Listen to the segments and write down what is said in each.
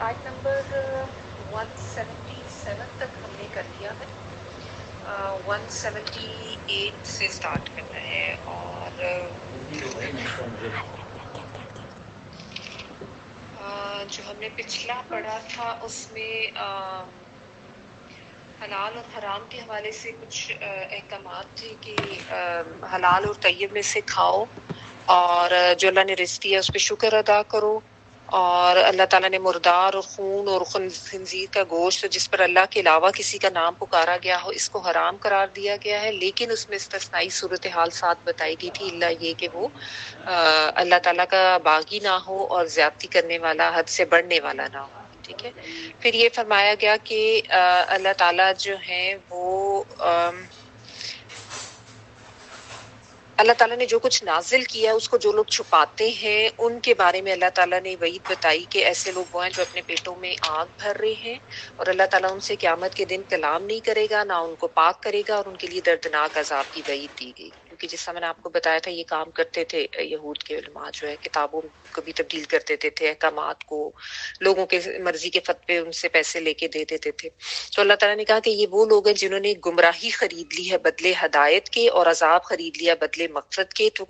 آیت نمبر 177 تک ہم نے کر لیا ہے. 178 سے سٹارٹ کرنا ہے. اور جو ہم نے پچھلا پڑھا تھا اس میں حلال اور حرام کے حوالے سے کچھ احکامات تھے کہ حلال اور طیب میں سے کھاؤ، اور جو اللہ نے رزق دیا اس پہ شکر ادا کرو، اور اللہ تعالیٰ نے مردار اور خون اور خنزیر کا گوشت جس پر اللہ کے علاوہ کسی کا نام پکارا گیا ہو اس کو حرام قرار دیا گیا ہے، لیکن اس میں استثنائی صورتحال ساتھ بتائی گئی تھی، اللہ یہ کہ وہ اللہ تعالیٰ کا باغی نہ ہو اور زیادتی کرنے والا، حد سے بڑھنے والا نہ ہو. ٹھیک ہے. پھر یہ فرمایا گیا کہ اللہ تعالیٰ جو ہیں وہ اللہ تعالیٰ نے جو کچھ نازل کیا اس کو جو لوگ چھپاتے ہیں ان کے بارے میں اللہ تعالیٰ نے وعید بتائی کہ ایسے لوگ وہ ہیں جو اپنے پیٹوں میں آگ بھر رہے ہیں، اور اللہ تعالیٰ ان سے قیامت کے دن کلام نہیں کرے گا، نہ ان کو پاک کرے گا، اور ان کے لیے دردناک عذاب کی وعید دی گئی. کیونکہ جس طرح میں نے آپ کو بتایا تھا یہ کام کرتے تھے یہود کے علماء، جو ہے کتابوں کو بھی تبدیل کر دیتے تھے، احکامات کو لوگوں کے مرضی کے فتوے ان سے پیسے لے کے دے دیتے تھے. تو اللہ تعالیٰ نے کہا کہ یہ وہ لوگ ہیں جنہوں نے گمراہی خرید لی ہے بدلے ہدایت کے، اور عذاب خرید لیا بدلے مغفرت کے. تو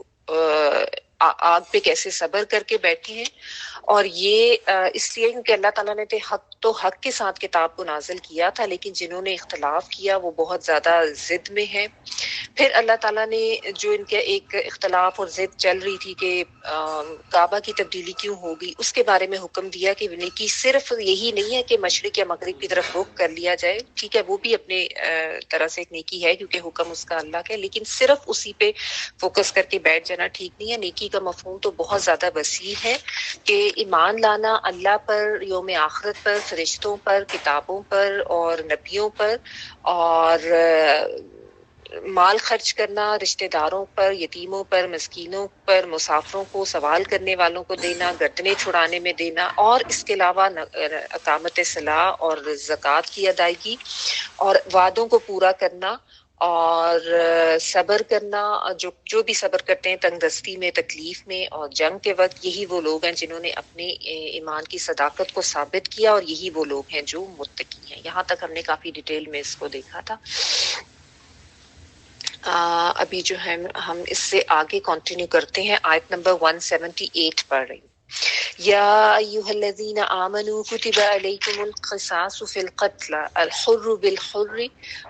آگ پہ کیسے صبر کر کے بیٹھے ہیں، اور یہ اس لیے کیونکہ اللہ تعالیٰ نے حق کے ساتھ کتاب کو نازل کیا تھا، لیکن جنہوں نے اختلاف کیا وہ بہت زیادہ ضد میں ہیں. پھر اللہ تعالیٰ نے جو ان کے ایک اختلاف اور ضد چل رہی تھی کہ کعبہ کی تبدیلی کیوں ہوگی، اس کے بارے میں حکم دیا کہ نیکی صرف یہی نہیں ہے کہ مشرق یا مغرب کی طرف رخ کر لیا جائے، ٹھیک ہے وہ بھی اپنے طرح سے ایک نیکی ہے کیونکہ حکم اس کا اللہ کا ہے، لیکن صرف اسی پہ فوکس کر کے بیٹھ جانا ٹھیک نہیں ہے. نیکی کا مفہوم تو بہت زیادہ وسیع ہے کہ ایمان لانا اللہ پر، یوم آخرت پر، فرشتوں پر، کتابوں پر اور نبیوں پر، اور مال خرچ کرنا رشتہ داروں پر، یتیموں پر، مسکینوں پر، مسافروں کو، سوال کرنے والوں کو دینا، گردنیں چھڑانے میں دینا، اور اس کے علاوہ اقامت صلاح اور زکوٰۃ کی ادائیگی، اور وعدوں کو پورا کرنا، اور صبر کرنا. جو بھی صبر کرتے ہیں تنگ دستی میں، تکلیف میں اور جنگ کے وقت، یہی وہ لوگ ہیں جنہوں نے اپنے ایمان کی صداقت کو ثابت کیا، اور یہی وہ لوگ ہیں جو متقی ہیں. یہاں تک ہم نے کافی ڈیٹیل میں اس کو دیکھا تھا. ابھی جو ہے ہم اس سے آگے کنٹینیو کرتے ہیں. آیت نمبر 178 پڑھ رہی ہوں. یا ایھا الذین آمنوا کتب علیکم القصاص فی القتل الحر بالحر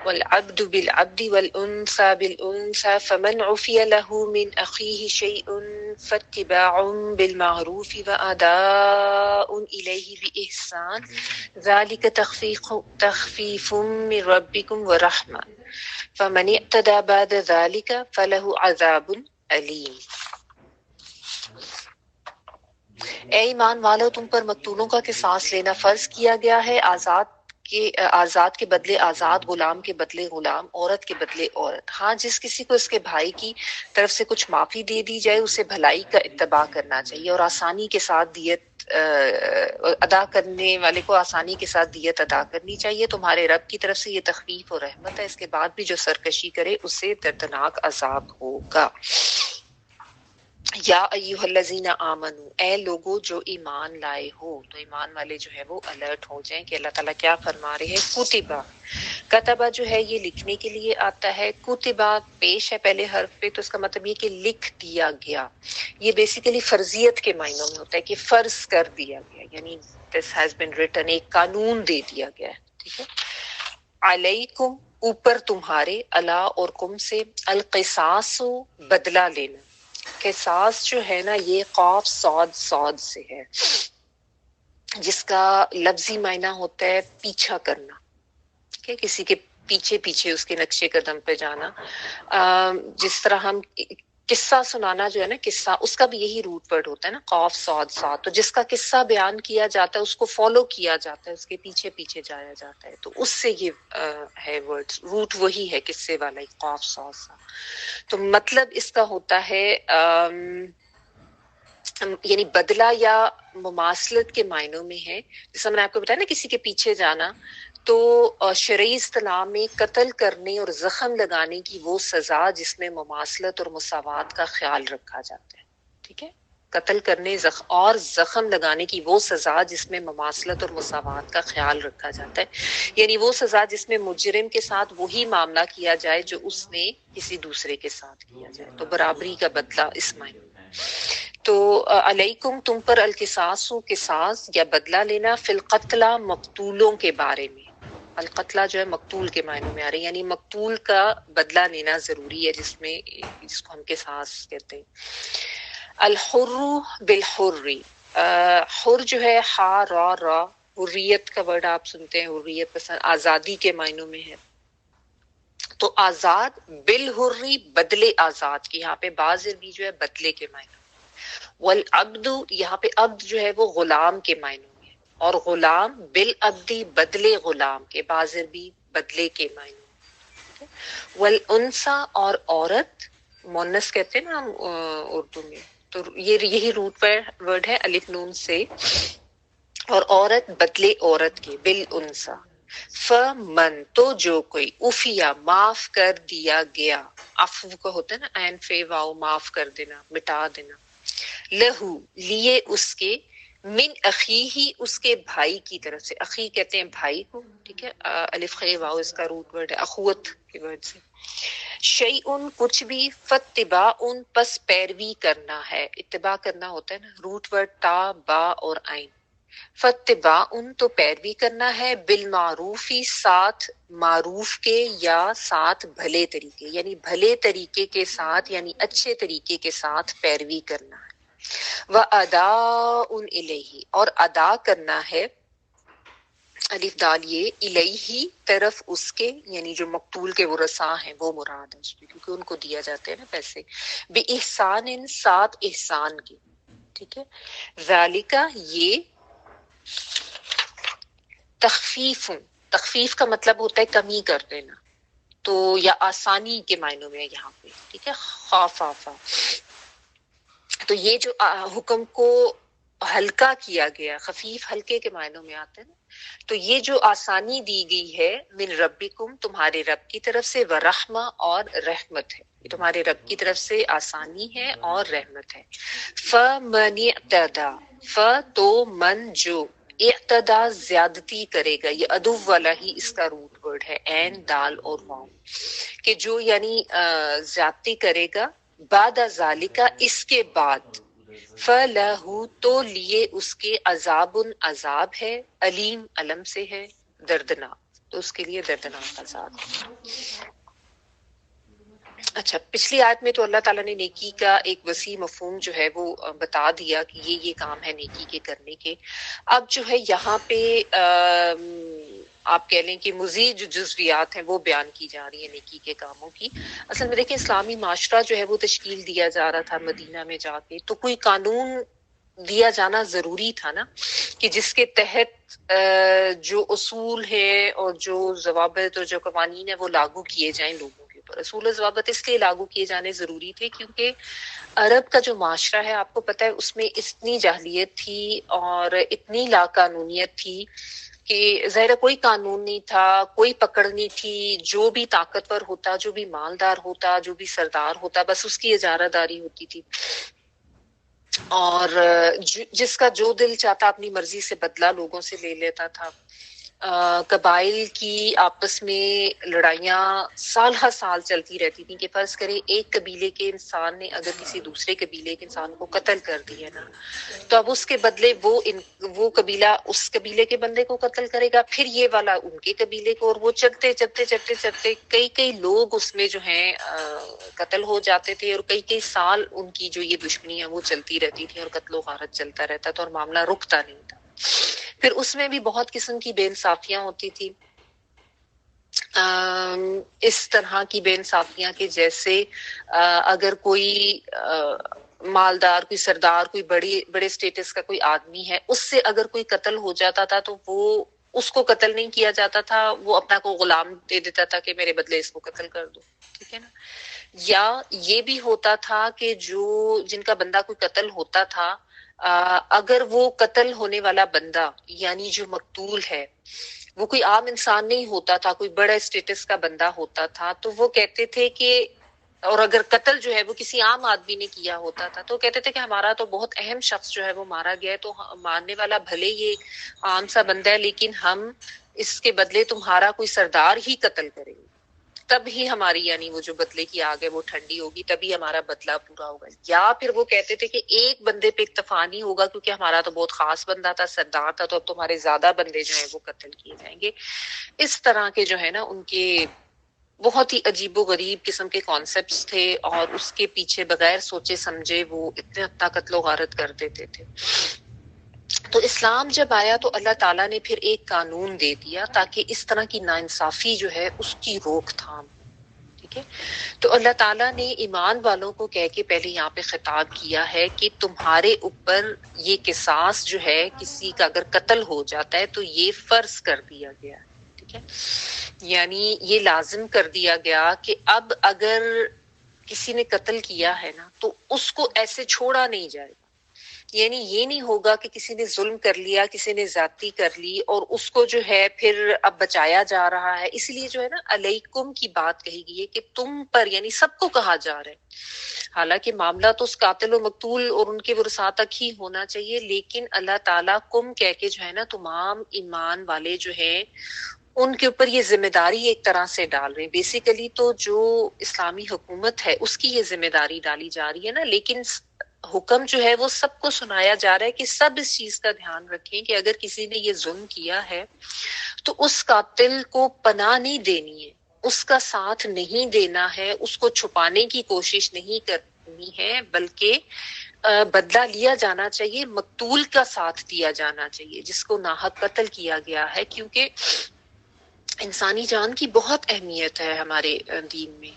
والعبد بالعبد والانثى بالانثى فمن عفی له من اخیہ شیء فاتباع بالمعروف واداء الیہ بإحسان ذلک تخفیف من ربکم ورحمہ فمن اعتدى بعد ذلك فله عذاب علیم. اے ایمان والو، تم پر مقتولوں کا قصاص لینا فرض کیا گیا ہے، آزاد کے بدلے آزاد، غلام کے بدلے غلام، عورت کے بدلے عورت. ہاں، جس کسی کو اس کے بھائی کی طرف سے کچھ معافی دے دی جائے اسے بھلائی کا اتباع کرنا چاہیے، اور آسانی کے ساتھ دیت ادا کرنے والے کو آسانی کے ساتھ دیت ادا کرنی چاہیے. تمہارے رب کی طرف سے یہ تخفیف اور رحمت ہے، اس کے بعد بھی جو سرکشی کرے اسے دردناک عذاب ہوگا. یا ایھا الذین آمنو، اے لوگو جو ایمان لائے ہو. تو ایمان والے جو ہے وہ الرٹ ہو جائیں کہ اللہ تعالیٰ کیا فرما رہے ہیں. کتبہ، کتبہ جو ہے یہ لکھنے کے لیے آتا ہے، کتبہ پیش ہے پہلے حرف پہ، تو اس کا مطلب یہ کہ لکھ دیا گیا. یہ بیسیکلی فرضیت کے معنوں میں ہوتا ہے کہ فرض کر دیا گیا، یعنی this has been written، ایک قانون دے دیا گیا ہے. ٹھیک ہے. علیکم، اوپر تمہارے، علی اور کم سے، القصاص بدلہ لینا. قصاص جو ہے نا یہ قاف صاد سے ہے، جس کا لفظی معنی ہوتا ہے پیچھا کرنا. ٹھیک ہے، کسی کے پیچھے پیچھے اس کے نقشے قدم پہ جانا. جس طرح ہم قصہ سنانا جو ہے نا، قصہ اس کا بھی یہی روٹ ورڈ ہوتا ہے نا، قاف صاد. تو جس کا قصہ بیان کیا جاتا ہے اس کو فالو کیا جاتا ہے، اس کے پیچھے پیچھے جایا جاتا ہے. تو اس سے یہ ہے ورڈ، روٹ وہی ہے قصے والا، قاف صاد. تو مطلب اس کا ہوتا ہے یعنی بدلہ یا مماثلت کے معنوں میں ہے. جیسا میں نے آپ کو بتایا نا کسی کے پیچھے جانا، تو شرعی اصطلاح میں قتل کرنے اور زخم لگانے کی وہ سزا جس میں مماثلت اور مساوات کا خیال رکھا جاتا ہے. ٹھیک ہے. قتل کرنے اور زخم لگانے کی وہ سزا جس میں مماثلت اور مساوات کا خیال رکھا جاتا ہے، یعنی وہ سزا جس میں مجرم کے ساتھ وہی معاملہ کیا جائے جو اس نے کسی دوسرے کے ساتھ کیا جائے، تو برابری کا بدلہ اس معنی میں۔ تو علیکم تم پر القصاص قصاص یا بدلہ لینا فی القتلى مقتولوں کے بارے میں، القتلہ جو ہے مقتول کے معنی میں آ رہی ہے، یعنی مقتول کا بدلہ لینا ضروری ہے، جس کو ہم قصاص کہتے ہیں۔ الحر بالحر، حر جو ہے ہا را را، حریت کا ورڈ آپ سنتے ہیں، حریت پسند آزادی کے معنوں میں ہے، تو آزاد بالحری بدلے آزاد کی، یہاں پہ باز عربی جو ہے بدلے کے معنوں میں، والعبد یہاں پہ عبد جو ہے وہ غلام کے معنوں میں ہے، اور غلام بالعبدی بدلے غلام کے، باز عربی بدلے کے معنوں میں، والانثى اور عورت، مونس کہتے ہیں نا ہم اردو میں، تو یہی روٹ ورڈ ہے الف نون سے، اور عورت بدلے عورت کے بالانثى، فمن تو جو کوئی عفیا معاف کر دیا گیا، عفو کا ہوتا ہے نا عین فے واو، معاف کر دینا، مٹا دینا، لہو لیے اس کے، من اخی ہی اس کے بھائی کی طرف سے، اخی کہتے ہیں بھائی کو، ٹھیک ہے، الف خے واو اس کا روٹ ورڈ ہے اخوت کے ورڈ سے، شیئن کچھ بھی، فاتباع پس پیروی کرنا ہے، اتباع کرنا ہوتا ہے نا، روٹ ورڈ تا با اور عین، فاتباع تو پیروی کرنا ہے، بالمعروفی ساتھ معروف کے یا ساتھ بھلے طریقے، یعنی بھلے طریقے کے ساتھ، یعنی اچھے طریقے کے ساتھ پیروی کرنا ہے، وَأَدَاءٌ إِلَيْهِ اور ادا کرنا ہے، الف دال یہ الیہ طرف اس کے، یعنی جو مقتول کے ورثاء ہیں وہ مراد ہے اس میں، کیونکہ ان کو دیا جاتے ہیں نا پیسے، بے احسان ساتھ احسان کی، ٹھیک ہے، ذالک یہ، تخفیف، تخفیف کا مطلب ہوتا ہے کمی کر دینا، تو یا آسانی کے معنوں میں ہے یہاں پہ، ٹھیک ہے، خافافا، تو یہ جو حکم کو ہلکا کیا گیا، خفیف ہلکے کے معنوں میں آتے ہیں نا، تو یہ جو آسانی دی گئی ہے، من ربکم تمہارے رب کی طرف سے، ورحمہ اور رحمت ہے، یہ تمہارے رب کی طرف سے آسانی ہے اور رحمت ہے، فمن اعتدی، ف تو من جو، اعتدا زیادتی کرے گا، یہ ادو والا ہی اس کا روٹ ورڈ ہے، عین دال اور واو، کہ جو یعنی زیادتی کرے گا، بعد ذالکا اس کے بعد، فَلَهُ تو لیے اس کے عذاب عذاب ہے، علیم علم سے ہے، دردناک، تو اس کے لیے دردناک عذاب۔ اچھا، پچھلی آیت میں تو اللہ تعالیٰ نے نیکی کا ایک وسیع مفہوم جو ہے وہ بتا دیا کہ یہ کام ہے نیکی کے کرنے کے، اب جو ہے یہاں پہ آپ کہہ لیں کہ مزید جو جزویات ہیں وہ بیان کی جا رہی ہیں نیکی کے کاموں کی۔ اصل میں دیکھیں اسلامی معاشرہ جو ہے وہ تشکیل دیا جا رہا تھا مدینہ میں جا کے، تو کوئی قانون دیا جانا ضروری تھا نا، کہ جس کے تحت جو اصول ہے اور جو ضوابط اور جو قوانین ہیں وہ لاگو کیے جائیں لوگوں کے اوپر۔ اصول و ضوابط اس لیے لاگو کیے جانے ضروری تھے کیونکہ عرب کا جو معاشرہ ہے آپ کو پتہ ہے اس میں اتنی جاہلیت تھی اور اتنی لا قانونیت تھی کہ ظاہر کوئی قانون نہیں تھا، کوئی پکڑ نہیں تھی، جو بھی طاقتور ہوتا، جو بھی مالدار ہوتا، جو بھی سردار ہوتا، بس اس کی اجارہ داری ہوتی تھی، اور جس کا جو دل چاہتا اپنی مرضی سے بدلہ لوگوں سے لے لیتا تھا۔ قبائل کی آپس میں لڑائیاں سال ہر سال چلتی رہتی تھیں، کہ فرض کریں ایک قبیلے کے انسان نے اگر کسی دوسرے قبیلے کے انسان کو قتل کر دیا نا، تو اب اس کے بدلے وہ قبیلہ اس قبیلے کے بندے کو قتل کرے گا، پھر یہ والا ان کے قبیلے کو، اور وہ چلتے چلتے چلتے چلتے کئی لوگ اس میں جو ہیں قتل ہو جاتے تھے، اور کئی سال ان کی جو یہ دشمنی ہے وہ چلتی رہتی تھی، اور قتل و غارت چلتا رہتا تھا، اور معاملہ رکتا نہیں تھا۔ پھر اس میں بھی بہت قسم کی بے انصافیاں ہوتی تھی، اس طرح کی بے انصافیاں کہ جیسے اگر کوئی مالدار، کوئی سردار، کوئی بڑے سٹیٹس کا کوئی آدمی ہے، اس سے اگر کوئی قتل ہو جاتا تھا تو وہ اس کو قتل نہیں کیا جاتا تھا، وہ اپنا کو غلام دے دیتا تھا کہ میرے بدلے اس کو قتل کر دو، ٹھیک ہے نا۔ یا یہ بھی ہوتا تھا کہ جن کا بندہ کوئی قتل ہوتا تھا، اگر وہ قتل ہونے والا بندہ یعنی جو مقتول ہے وہ کوئی عام انسان نہیں ہوتا تھا، کوئی بڑا اسٹیٹس کا بندہ ہوتا تھا، تو وہ کہتے تھے کہ اور اگر قتل جو ہے وہ کسی عام آدمی نے کیا ہوتا تھا تو کہتے تھے کہ ہمارا تو بہت اہم شخص جو ہے وہ مارا گیا ہے، تو مارنے والا بھلے یہ عام سا بندہ ہے لیکن ہم اس کے بدلے تمہارا کوئی سردار ہی قتل کریں گے، تب ہی ہماری یعنی وہ جو بدلے کی آگ ہے وہ ٹھنڈی ہوگی، تبھی ہمارا بدلہ پورا ہوگا۔ یا پھر وہ کہتے تھے کہ ایک بندے پہ اکتفا نہیں ہوگا کیونکہ ہمارا تو بہت خاص بندہ تھا، سردار تھا، تو اب تمہارے زیادہ بندے جو ہیں وہ قتل کیے جائیں گے۔ اس طرح کے جو ہے نا ان کے بہت ہی عجیب و غریب قسم کے کانسیپٹس تھے، اور اس کے پیچھے بغیر سوچے سمجھے وہ اتنے اتنا قتل و غارت کر دیتے تھے۔ تو اسلام جب آیا تو اللہ تعالیٰ نے پھر ایک قانون دے دیا تاکہ اس طرح کی ناانصافی جو ہے اس کی روک تھام، ٹھیک ہے۔ تو اللہ تعالیٰ نے ایمان والوں کو کہہ کے پہلے یہاں پہ خطاب کیا ہے کہ تمہارے اوپر یہ قصاص جو ہے، کسی کا اگر قتل ہو جاتا ہے تو یہ فرض کر دیا گیا ہے، ٹھیک ہے، یعنی یہ لازم کر دیا گیا کہ اب اگر کسی نے قتل کیا ہے نا تو اس کو ایسے چھوڑا نہیں جائے گا، یعنی یہ نہیں ہوگا کہ کسی نے ظلم کر لیا، کسی نے زیادتی کر لی اور اس کو جو ہے پھر اب بچایا جا رہا ہے۔ اس لیے جو ہے نا علیکم کی بات کہی گئی ہے کہ تم پر، یعنی سب کو کہا جا رہا ہے۔ حالانکہ معاملہ تو اس قاتل و مقتول اور ان کے ورثاء تک ہی ہونا چاہیے، لیکن اللہ تعالیٰ کم کہہ کے جو ہے نا تمام ایمان والے جو ہیں ان کے اوپر یہ ذمہ داری ایک طرح سے ڈال رہے ہیں۔ بیسیکلی تو جو اسلامی حکومت ہے اس کی یہ ذمہ داری ڈالی جا رہی ہے نا، لیکن حکم جو ہے وہ سب کو سنایا جا رہا ہے کہ سب اس چیز کا دھیان رکھیں کہ اگر کسی نے یہ ظلم کیا ہے تو اس قاتل کو پناہ نہیں دینی ہے، اس کا ساتھ نہیں دینا ہے، اس کو چھپانے کی کوشش نہیں کرنی ہے، بلکہ بدلہ لیا جانا چاہیے، مقتول کا ساتھ دیا جانا چاہیے جس کو ناحق قتل کیا گیا ہے، کیونکہ انسانی جان کی بہت اہمیت ہے ہمارے دین میں۔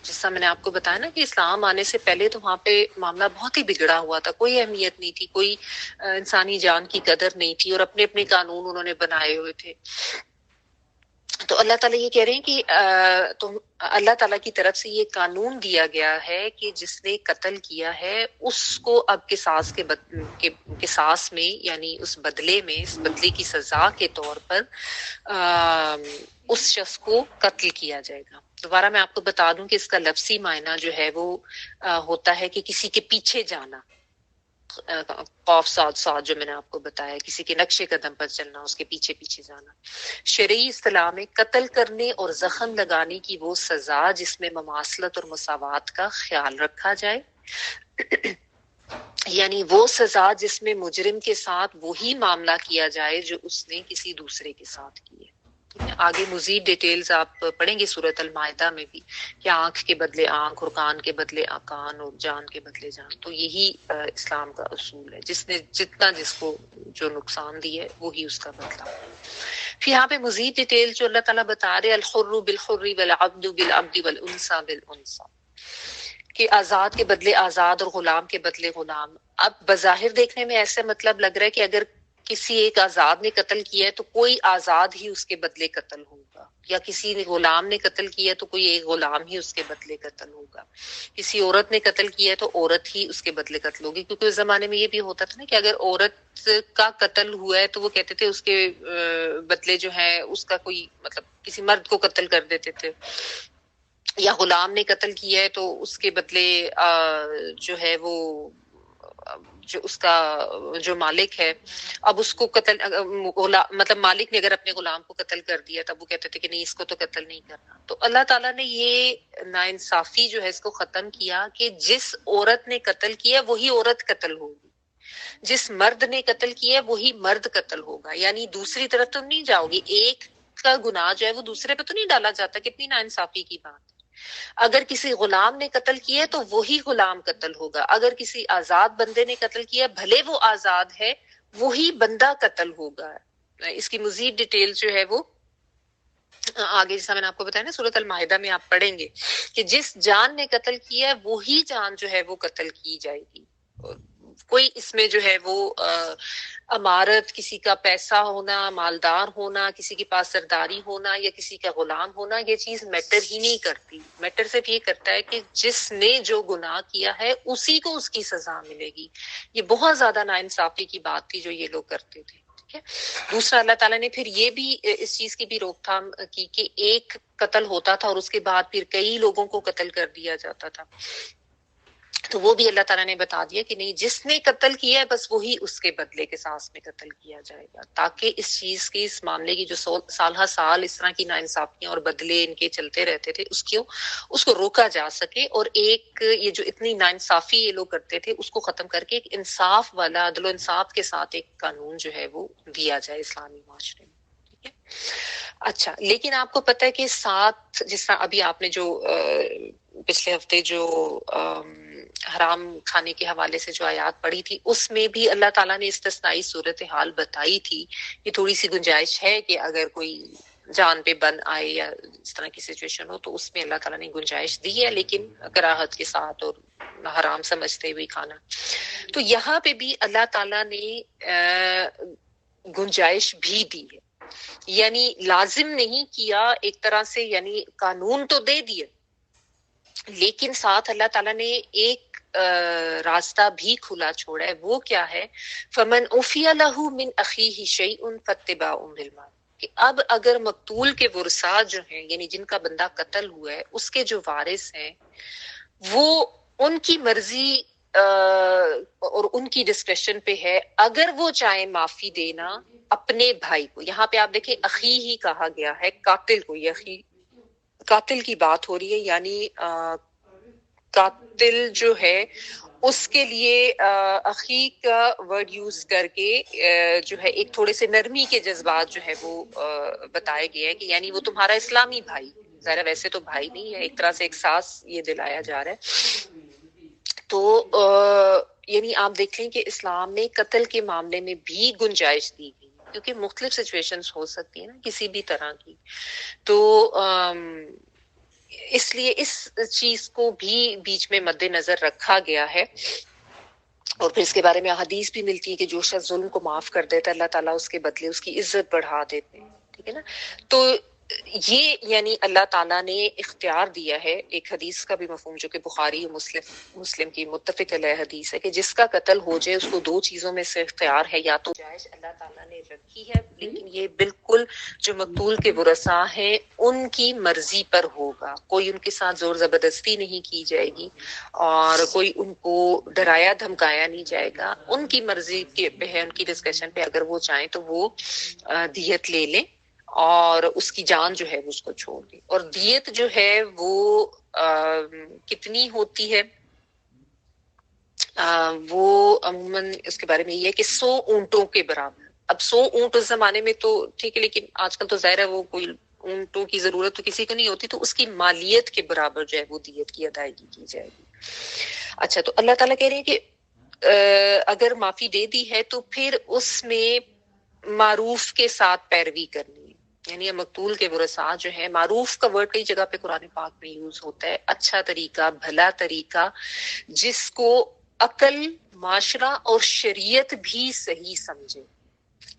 جس طرح میں نے آپ کو بتایا نا کہ اسلام آنے سے پہلے تو وہاں پہ معاملہ بہت ہی بگڑا ہوا تھا، کوئی اہمیت نہیں تھی، کوئی انسانی جان کی قدر نہیں تھی، اور اپنے اپنے قانون انہوں نے بنائے ہوئے تھے۔ تو اللہ تعالیٰ یہ کہہ رہے ہیں کہ تم اللہ تعالیٰ کی طرف سے یہ قانون دیا گیا ہے کہ جس نے قتل کیا ہے اس کو اب قصاص میں، یعنی اس بدلے میں، اس بدلے کی سزا کے طور پر اس شخص کو قتل کیا جائے گا۔ دوبارہ میں آپ کو بتا دوں کہ اس کا لفظی معنی جو ہے وہ ہوتا ہے کہ کسی کے پیچھے جانا، قوف صاد صاد جو میں نے آپ کو بتایا، کسی کے نقش قدم پر چلنا، اس کے پیچھے پیچھے جانا۔ شرعی اصطلاح میں قتل کرنے اور زخم لگانے کی وہ سزا جس میں مماثلت اور مساوات کا خیال رکھا جائے، یعنی وہ سزا جس میں مجرم کے ساتھ وہی معاملہ کیا جائے جو اس نے کسی دوسرے کے ساتھ کیا۔ آگے مزید ڈیٹیلز آپ پڑھیں گے سورۃ المائدہ میں بھی کہ آنکھ کے بدلے آنکھ اور کان کے بدلے کان اور جان کے بدلے جان۔ تو یہی اسلام کا اصول ہے، جس نے جتنا جس کو جو نقصان دی ہے وہی اس کا بدلہ۔ پھر یہاں پہ مزید ڈیٹیل جو اللہ تعالیٰ بتا رہے، الحر بالحر والعبد بالعبد والانثى بالانثى، کہ آزاد کے بدلے آزاد اور غلام کے بدلے غلام۔ اب بظاہر دیکھنے میں ایسے مطلب لگ رہا ہے کہ اگر کسی ایک آزاد نے قتل کیا ہے تو کوئی آزاد ہی اس کے بدلے قتل ہوگا، یا کسی نے غلام نے قتل کیا ہے تو کوئی ایک غلام ہی اس کے بدلے قتل ہوگا، کسی عورت نے قتل کیا ہے تو عورت ہی اس کے بدلے قتل ہوگی، کیونکہ اس زمانے میں یہ بھی ہوتا تھا نا کہ اگر عورت کا قتل ہوا ہے تو وہ کہتے تھے اس کے بدلے جو ہے اس کا کوئی مطلب کسی مرد کو قتل کر دیتے تھے، یا غلام نے قتل کیا ہے تو اس کے بدلے جو ہے وہ جو اس کا جو مالک ہے اب اس کو قتل، مطلب مالک نے اگر اپنے غلام کو قتل کر دیا تب وہ کہتے تھے کہ نہیں اس کو تو قتل نہیں کرنا۔ تو اللہ تعالیٰ نے یہ ناانصافی جو ہے اس کو ختم کیا کہ جس عورت نے قتل کیا وہی عورت قتل ہوگی، جس مرد نے قتل کیا وہی مرد قتل ہوگا، یعنی دوسری طرف تم نہیں جاؤ گی، ایک کا گناہ جو ہے وہ دوسرے پہ تو نہیں ڈالا جاتا۔ کتنی ناانصافی کی بات ہے۔ اگر کسی غلام نے قتل کیا تو وہی غلام قتل ہوگا، اگر کسی آزاد بندے نے قتل کیا بھلے وہ آزاد ہے وہی بندہ قتل ہوگا۔ اس کی مزید ڈیٹیل جو ہے وہ آگے جیسا میں نے آپ کو بتایا نا سورۃ المائدہ میں آپ پڑھیں گے کہ جس جان نے قتل کیا ہے وہی جان جو ہے وہ قتل کی جائے گی۔ کوئی اس میں جو ہے وہ امارت، کسی کا پیسہ ہونا، مالدار ہونا، کسی کے پاس سرداری ہونا یا کسی کا غلام ہونا، یہ چیز میٹر ہی نہیں کرتی۔ میٹر صرف یہ کرتا ہے کہ جس نے جو گناہ کیا ہے اسی کو اس کی سزا ملے گی۔ یہ بہت زیادہ ناانصافی کی بات تھی جو یہ لوگ کرتے تھے۔ ٹھیک ہے. دوسرا اللہ تعالیٰ نے پھر یہ بھی اس چیز کی بھی روک تھام کی کہ ایک قتل ہوتا تھا اور اس کے بعد پھر کئی لوگوں کو قتل کر دیا جاتا تھا. تو وہ بھی اللہ تعالیٰ نے بتا دیا کہ نہیں، جس نے قتل کیا ہے بس وہی اس کے بدلے کے ساتھ میں قتل کیا جائے گا، تاکہ اس چیز کی، اس معاملے کی جو سال ہر سال اس طرح کی ناانصافیاں اور بدلے ان کے چلتے رہتے تھے اس کو روکا جا سکے، اور ایک یہ جو اتنی ناانصافی یہ لوگ کرتے تھے اس کو ختم کر کے ایک انصاف والا، عدل و انصاف کے ساتھ ایک قانون جو ہے وہ دیا جائے اسلامی معاشرے میں. ٹھیک ہے. اچھا، لیکن آپ کو پتہ ہے کہ ساتھ، جس طرح ابھی آپ نے جو پچھلے ہفتے جو حرام کھانے کے حوالے سے جو آیات پڑھی تھی، اس میں بھی اللہ تعالیٰ نے استثنائی صورتحال بتائی تھی کہ تھوڑی سی گنجائش ہے کہ اگر کوئی جان پہ بن آئے یا اس طرح کی سچویشن ہو تو اس میں اللہ تعالیٰ نے گنجائش دی ہے، لیکن کراہت کے ساتھ اور حرام سمجھتے ہوئے کھانا. تو یہاں پہ بھی اللہ تعالیٰ نے گنجائش بھی دی ہے، یعنی لازم نہیں کیا ایک طرح سے، یعنی قانون تو دے دیے، لیکن ساتھ اللہ تعالیٰ نے ایک راستہ بھی کھلا چھوڑا ہے. وہ کیا ہے؟ فمن عفی لہ من اخیہ شیء فاتباع بالمعروف، کہ اب اگر مقتول کے ورثاء جو ہیں، یعنی جن کا بندہ قتل ہوا ہے، اس کے جو وارث ہیں، وہ ان کی مرضی اور ان کی ڈسکریشن پہ ہے، اگر وہ چاہیں معافی دینا اپنے بھائی کو. یہاں پہ آپ دیکھیں اخی ہی کہا گیا ہے، قاتل کو. یہ اخی، قاتل کی بات ہو رہی ہے، یعنی قاتل جو ہے اس کے لیے اخی کا ورڈ یوز کر کے جو ہے ایک تھوڑے سے نرمی کے جذبات جو ہے وہ بتائے گئے ہیں، کہ یعنی وہ تمہارا اسلامی بھائی، ظاہر ویسے تو بھائی نہیں ہے، ایک طرح سے احساس یہ دلایا جا رہا ہے. تو یعنی آپ دیکھ لیں کہ اسلام نے قتل کے معاملے میں بھی گنجائش دی گئی، کیونکہ مختلف سچویشنز ہو سکتی ہیں نا کسی بھی طرح کی. تو اس لیے اس چیز کو بھی بیچ میں مد نظر رکھا گیا ہے. اور پھر اس کے بارے میں حدیث بھی ملتی ہے کہ جو شخص ظلم کو معاف کر دیتا ہے، اللہ تعالیٰ اس کے بدلے اس کی عزت بڑھا دیتے ہیں. ٹھیک ہے نا. تو یہ یعنی اللہ تعالیٰ نے اختیار دیا ہے. ایک حدیث کا بھی مفہوم جو کہ بخاری اور مسلم کی متفق علیہ حدیث ہے کہ جس کا قتل ہو جائے اس کو دو چیزوں میں سے اختیار ہے، یا تو جائز اللہ تعالیٰ نے رکھی ہے، لیکن یہ بالکل جو مقتول کے ورثاء ہیں ان کی مرضی پر ہوگا، کوئی ان کے ساتھ زور زبردستی نہیں کی جائے گی اور کوئی ان کو ڈرایا دھمکایا نہیں جائے گا. ان کی مرضی کے پہ ہے، ان کی ڈسکشن پہ، اگر وہ چاہیں تو وہ دیت لے لیں اور اس کی جان جو ہے وہ اس کو چھوڑ دی. اور دیت جو ہے وہ کتنی ہوتی ہے؟ وہ عموماً اس کے بارے میں یہ ہے کہ 100 اونٹوں کے برابر. اب 100 اونٹ اس زمانے میں تو ٹھیک ہے، لیکن آج کل تو ظاہر ہے وہ کوئی اونٹوں کی ضرورت تو کسی کو نہیں ہوتی، تو اس کی مالیت کے برابر جو ہے وہ دیت کی ادائیگی کی جائے گی. اچھا، تو اللہ تعالیٰ کہہ رہے ہیں کہ اگر معافی دے دی ہے تو پھر اس میں معروف کے ساتھ پیروی کرنی ہے. یعنی مقتول کے ورثاء جو ہے، معروف کا ورڈ کئی جگہ پہ قرآن پاک میں یوز ہوتا ہے، اچھا طریقہ، بھلا طریقہ، جس کو عقل، معاشرہ اور شریعت بھی صحیح سمجھے.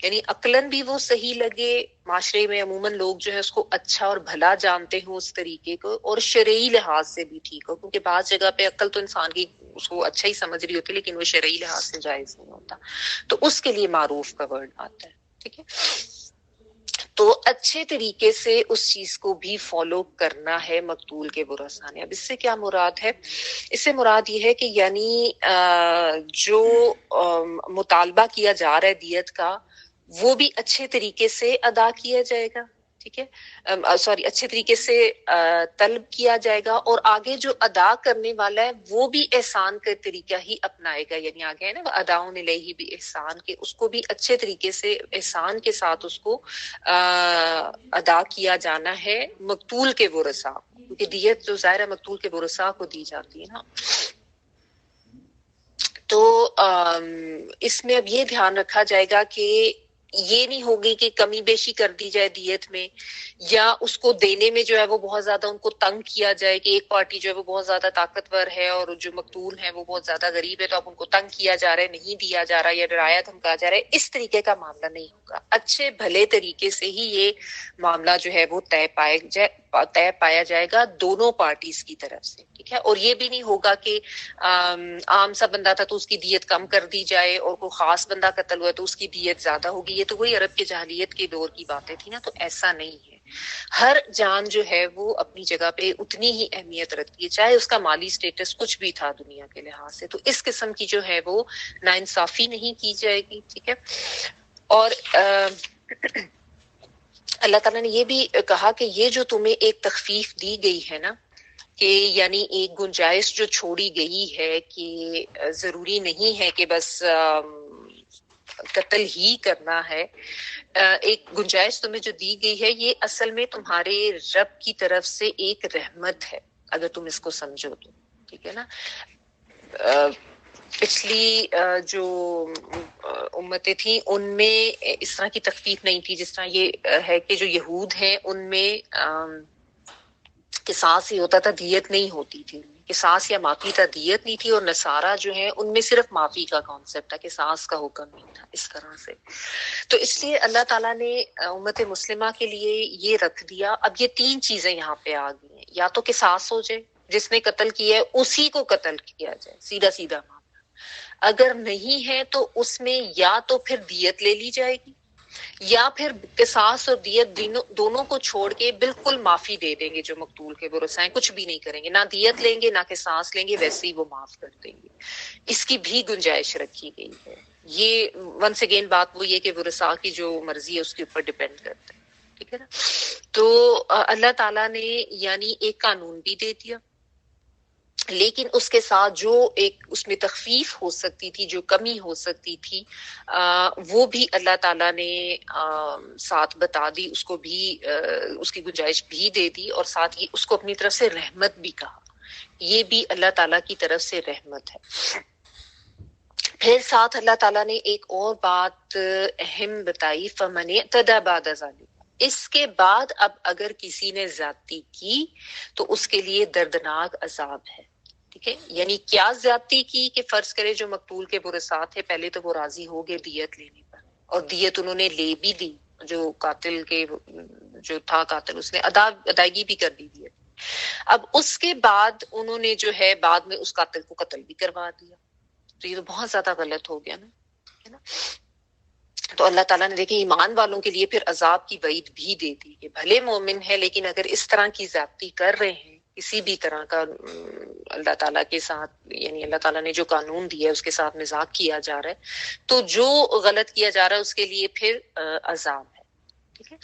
یعنی عقلاً بھی وہ صحیح لگے، معاشرے میں عموماً لوگ جو ہے اس کو اچھا اور بھلا جانتے ہوں اس طریقے کو، اور شرعی لحاظ سے بھی ٹھیک ہو، کیونکہ بعض جگہ پہ عقل تو انسان کی اس کو اچھا ہی سمجھ رہی ہوتی ہے لیکن وہ شرعی لحاظ سے جائز نہیں ہوتا، تو اس کے لیے معروف کا ورڈ آتا ہے. ٹھیک ہے. تو اچھے طریقے سے اس چیز کو بھی فالو کرنا ہے مقتول کے ورثاء نے. اب اس سے کیا مراد ہے؟ اس سے مراد یہ ہے کہ یعنی جو مطالبہ کیا جا رہا ہے دیت کا، وہ بھی اچھے طریقے سے ادا کیا جائے گا. ٹھیک ہے، اچھے طریقے سے طلب کیا جائے گا، اور آگے جو ادا کرنے والا ہے وہ بھی احسان کا طریقہ ہی اپنائے گا. یعنی آگے ہے نا اداؤن الیہ بھی احسان، کے اس کو بھی اچھے طریقے سے احسان کے ساتھ اس کو ادا کیا جانا ہے مقتول کے ورثاء، کیونکہ دیت جو ظاہر ہے مقتول کے ورثاء کو دی جاتی ہے نا. تو اس میں اب یہ دھیان رکھا جائے گا کہ یہ نہیں ہوگی کہ کمی بیشی کر دی جائے دیت میں، یا اس کو دینے میں جو ہے وہ بہت زیادہ ان کو تنگ کیا جائے کہ ایک پارٹی جو ہے وہ بہت زیادہ طاقتور ہے اور جو مقتول ہے وہ بہت زیادہ غریب ہے، تو اب ان کو تنگ کیا جا رہا ہے، نہیں دیا جا رہا یا ڈرایا دھمکایا جا رہا ہے. اس طریقے کا معاملہ نہیں ہوگا. اچھے بھلے طریقے سے ہی یہ معاملہ جو ہے وہ طے طے پایا جائے گا دونوں پارٹیز کی طرف سے، ٹھیک ہے. اور یہ بھی نہیں ہوگا کہ عام سا بندہ تھا تو اس کی دیت کم کر دی جائے اور کوئی خاص بندہ قتل ہوا تو اس کی دیت زیادہ ہوگی. یہ تو وہی عرب کے جاہلیت کے دور کی باتیں تھی نا. تو ایسا نہیں ہے. ہر جان جو ہے وہ اپنی جگہ پہ اتنی ہی اہمیت رکھتی ہے، چاہے اس کا مالی سٹیٹس کچھ بھی تھا دنیا کے لحاظ سے. تو اس قسم کی جو ہے وہ ناانصافی نہیں کی جائے گی، ٹھیک ہے. اور اللہ تعالیٰ نے یہ بھی کہا کہ یہ جو تمہیں ایک تخفیف دی گئی ہے نا، کہ یعنی ایک گنجائش جو چھوڑی گئی ہے کہ ضروری نہیں ہے کہ بس قتل ہی کرنا ہے، ایک گنجائش تمہیں جو دی گئی ہے یہ اصل میں تمہارے رب کی طرف سے ایک رحمت ہے، اگر تم اس کو سمجھو تو، ٹھیک ہے نا. پچھلی جو امتیں تھیں ان میں اس طرح کی تخفیف نہیں تھی، جس طرح یہ ہے کہ جو یہود ہیں ان میں قصاص ہی ہوتا تھا، دیت نہیں ہوتی تھی. قصاص یا معافی تھا، دیت نہیں تھی. اور نصارہ جو ہے ان میں صرف معافی کا کانسیپٹ تھا، قصاص کا حکم نہیں تھا اس طرح سے. تو اس لیے اللہ تعالیٰ نے امت مسلمہ کے لیے یہ رکھ دیا. اب یہ تین چیزیں یہاں پہ آ گئی ہیں، یا تو قصاص ہو جائے، جس نے قتل کیا ہے اسی کو قتل کیا جائے، سیدھا سیدھا معاملہ. اگر نہیں ہے تو اس میں یا تو پھر دیت لے لی جائے گی، یا پھر قصاص اور دیت دونوں کو چھوڑ کے بالکل معافی دے دیں گے. جو مقتول کے ورثاء ہیں کچھ بھی نہیں کریں گے، نہ دیت لیں گے نہ قصاص لیں گے، ویسے ہی وہ معاف کر دیں گے. اس کی بھی گنجائش رکھی گئی ہے. یہ ونس اگین بات وہ یہ کہ ورثاء کی جو مرضی ہے اس کے اوپر ڈیپینڈ کرتا ہے، ٹھیک ہے نا. تو اللہ تعالیٰ نے یعنی ایک قانون بھی دے دیا، لیکن اس کے ساتھ جو ایک اس میں تخفیف ہو سکتی تھی، جو کمی ہو سکتی تھی، وہ بھی اللہ تعالیٰ نے ساتھ بتا دی. اس کو بھی اس کی گنجائش بھی دے دی، اور ساتھ ہی اس کو اپنی طرف سے رحمت بھی کہا. یہ بھی اللہ تعالیٰ کی طرف سے رحمت ہے. پھر ساتھ اللہ تعالیٰ نے ایک اور بات اہم بتائی، فَمَنِ اعْتَدَىٰ بَعْدَ ذَلِكَ. اس کے بعد اب اگر کسی نے زیادتی کی تو اس کے لیے دردناک عذاب ہے، ٹھیک ہے. یعنی کیا زیادتی کی کہ فرض کرے جو مقتول کے ورثاء تھے، پہلے تو وہ راضی ہو گئے دیت لینے پر، اور دیت انہوں نے لے بھی دی. جو قاتل کے جو تھا قاتل، اس نے ادائیگی بھی کر دی دیت. اب اس کے بعد انہوں نے جو ہے بعد میں اس قاتل کو قتل بھی کروا دیا. تو یہ تو بہت زیادہ غلط ہو گیا نا، ہے نا. تو اللہ تعالیٰ نے دیکھیں ایمان والوں کے لیے پھر عذاب کی وعید بھی دے دی کہ بھلے مومن ہے لیکن اگر اس طرح کی زیادتی کر رہے ہیں، کسی بھی طرح کا اللہ تعالیٰ کے ساتھ، یعنی اللہ تعالیٰ نے جو قانون دیا ہے اس کے ساتھ مذاق کیا جا رہا ہے، تو جو غلط کیا جا رہا ہے اس کے لیے پھر عذاب ہے، ٹھیک ہے.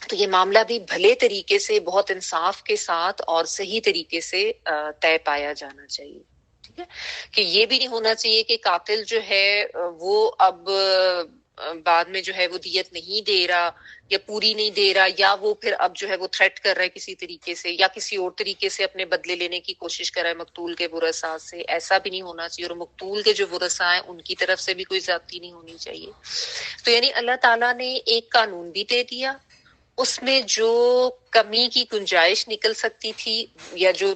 تو یہ معاملہ بھی بھلے طریقے سے، بہت انصاف کے ساتھ اور صحیح طریقے سے طے پایا جانا چاہیے، ٹھیک ہے. کہ یہ بھی نہیں ہونا چاہیے کہ قاتل جو ہے وہ اب بعد میں جو ہے وہ دیت نہیں دے رہا یا پوری نہیں دے رہا، یا وہ پھر اب جو ہے وہ تھریٹ کر رہا ہے کسی طریقے سے، یا کسی اور طریقے سے اپنے بدلے لینے کی کوشش کر رہا ہے مقتول کے ورثاء سے. ایسا بھی نہیں ہونا چاہیے. اور مقتول کے جو ورثاء ہیں ان کی طرف سے بھی کوئی زیادتی نہیں ہونی چاہیے. تو یعنی اللہ تعالیٰ نے ایک قانون بھی دے دیا، اس میں جو کمی کی گنجائش نکل سکتی تھی یا جو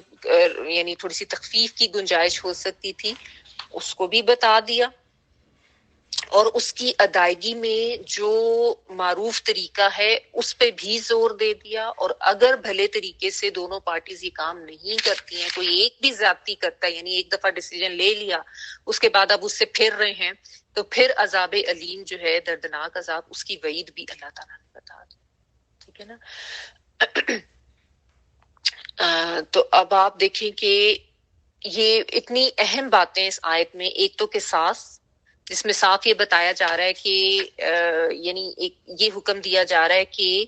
یعنی تھوڑی سی تخفیف کی گنجائش ہو سکتی تھی اس کو بھی بتا دیا، اور اس کی ادائیگی میں جو معروف طریقہ ہے اس پہ بھی زور دے دیا. اور اگر بھلے طریقے سے دونوں پارٹیز یہ کام نہیں کرتی ہیں، کوئی ایک بھی زیادتی کرتا ہے، یعنی ایک دفعہ ڈیسیجن لے لیا اس کے بعد اب اس سے پھر رہے ہیں، تو پھر عذاب علیم جو ہے دردناک عذاب، اس کی وعید بھی اللہ تعالیٰ نے بتا دی، ٹھیک ہے نا. تو اب آپ دیکھیں کہ یہ اتنی اہم باتیں اس آیت میں. ایک تو قصاص، جس میں صاف یہ بتایا جا رہا ہے کہ یعنی ایک یہ حکم دیا جا رہا ہے کہ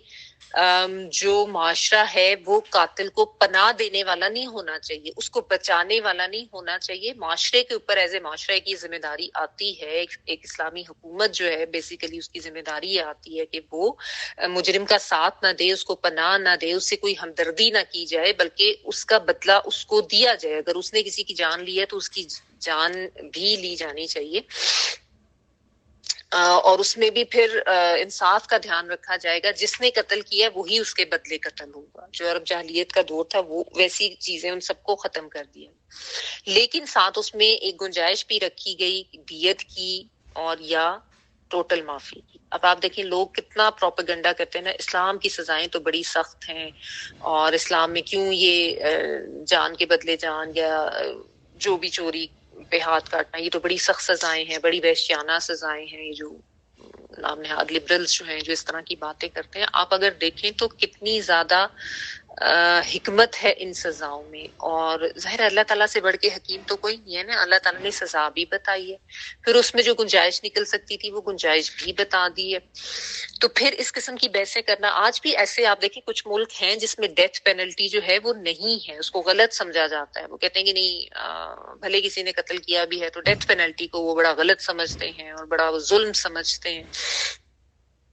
جو معاشرہ ہے وہ قاتل کو پناہ دینے والا نہیں ہونا چاہیے، اس کو بچانے والا نہیں ہونا چاہیے. معاشرے کے اوپر ایز اے معاشرے کی ذمہ داری آتی ہے. ایک اسلامی حکومت جو ہے بیسیکلی اس کی ذمہ داری یہ آتی ہے کہ وہ مجرم کا ساتھ نہ دے، اس کو پناہ نہ دے، اس سے کوئی ہمدردی نہ کی جائے، بلکہ اس کا بدلہ اس کو دیا جائے. اگر اس نے کسی کی جان لی ہے تو اس کی جان بھی لی جانی چاہیے. اور اس میں بھی پھر انصاف کا دھیان رکھا جائے گا. جس نے قتل کیا ہے وہی اس کے بدلے قتل ہوگا. جو عرب جاہلیت کا دور تھا وہ ویسی چیزیں ان سب کو ختم کر دیا. لیکن ساتھ اس میں ایک گنجائش بھی رکھی گئی دیت کی اور یا ٹوٹل معافی کی. اب آپ دیکھیں لوگ کتنا پروپیگنڈا کرتے ہیں نا، اسلام کی سزائیں تو بڑی سخت ہیں، اور اسلام میں کیوں یہ جان کے بدلے جان یا جو بھی چوری پہ ہاتھ کاٹنا، یہ تو بڑی سخت سزائیں ہیں، بڑی وحشیانہ سزائیں ہیں. یہ جو نام نہاد لبرلز جو ہیں جو اس طرح کی باتیں کرتے ہیں، آپ اگر دیکھیں تو کتنی زیادہ حکمت ہے ان سزاؤں میں. اور ظاہر اللہ تعالیٰ سے بڑھ کے حکیم تو کوئی نہیں ہے نا. اللہ تعالیٰ نے سزا بھی بتائی ہے، پھر اس میں جو گنجائش نکل سکتی تھی وہ گنجائش بھی بتا دی ہے. تو پھر اس قسم کی بحثیں کرنا، آج بھی ایسے آپ دیکھیں کچھ ملک ہیں جس میں ڈیتھ پینلٹی جو ہے وہ نہیں ہے، اس کو غلط سمجھا جاتا ہے. وہ کہتے ہیں کہ نہیں، بھلے کسی نے قتل کیا بھی ہے تو ڈیتھ پینلٹی کو وہ بڑا غلط سمجھتے ہیں اور بڑا ظلم سمجھتے ہیں.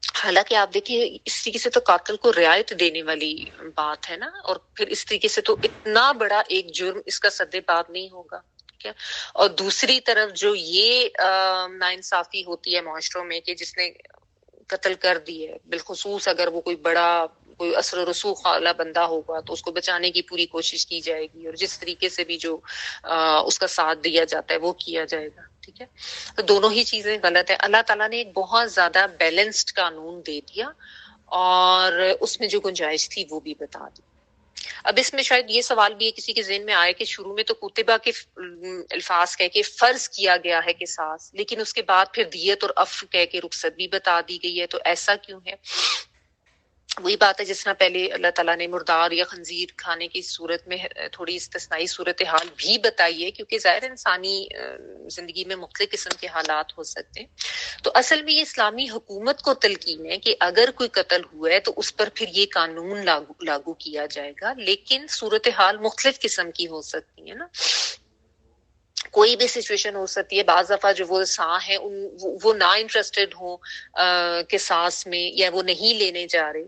حالانکہ آپ دیکھیے اس طریقے سے تو قاتل کو رعایت دینے والی بات ہے نا، اور پھر اس طریقے سے تو اتنا بڑا ایک جرم اس کا سد پاب نہیں ہوگا. ٹھیک ہے. اور دوسری طرف جو یہ ناانصافی ہوتی ہے معاشروں میں کہ جس نے قتل کر دی ہے، بالخصوص اگر وہ کوئی بڑا کوئی اثر و رسوخ والا بندہ ہوگا تو اس کو بچانے کی پوری کوشش کی جائے گی، اور جس طریقے سے بھی جو اس کا ساتھ دیا جاتا ہے وہ کیا جائے گا. ٹھیک ہے. تو دونوں ہی چیزیں غلط ہیں. اللہ تعالیٰ نے ایک بہت زیادہ بیلنسڈ قانون دے دیا، اور اس میں جو گنجائش تھی وہ بھی بتا دی. اب اس میں شاید یہ سوال بھی ہے کسی کے ذہن میں آئے کہ شروع میں تو کتبہ کے الفاظ کہہ کے فرض کیا گیا ہے قصاص، لیکن اس کے بعد پھر دیت اور عفو کہہ کے رخصت بھی بتا دی گئی ہے، تو ایسا کیوں ہے؟ وہی بات ہے جس طرح پہلے اللہ تعالیٰ نے مردار یا خنزیر کھانے کی صورت میں تھوڑی استثنائی صورتحال بھی بتائی ہے، کیونکہ ظاہر انسانی زندگی میں مختلف قسم کے حالات ہو سکتے ہیں. تو اصل میں یہ اسلامی حکومت کو تلقین ہے کہ اگر کوئی قتل ہوا ہے تو اس پر پھر یہ قانون لاگو کیا جائے گا، لیکن صورتحال مختلف قسم کی ہو سکتی ہے نا. کوئی بھی سچویشن ہو سکتی ہے. بعض دفعہ جو وہ ساں ہیں وہ نا انٹرسٹڈ ہوں قصاص میں، یا وہ نہیں لینے جا رہے.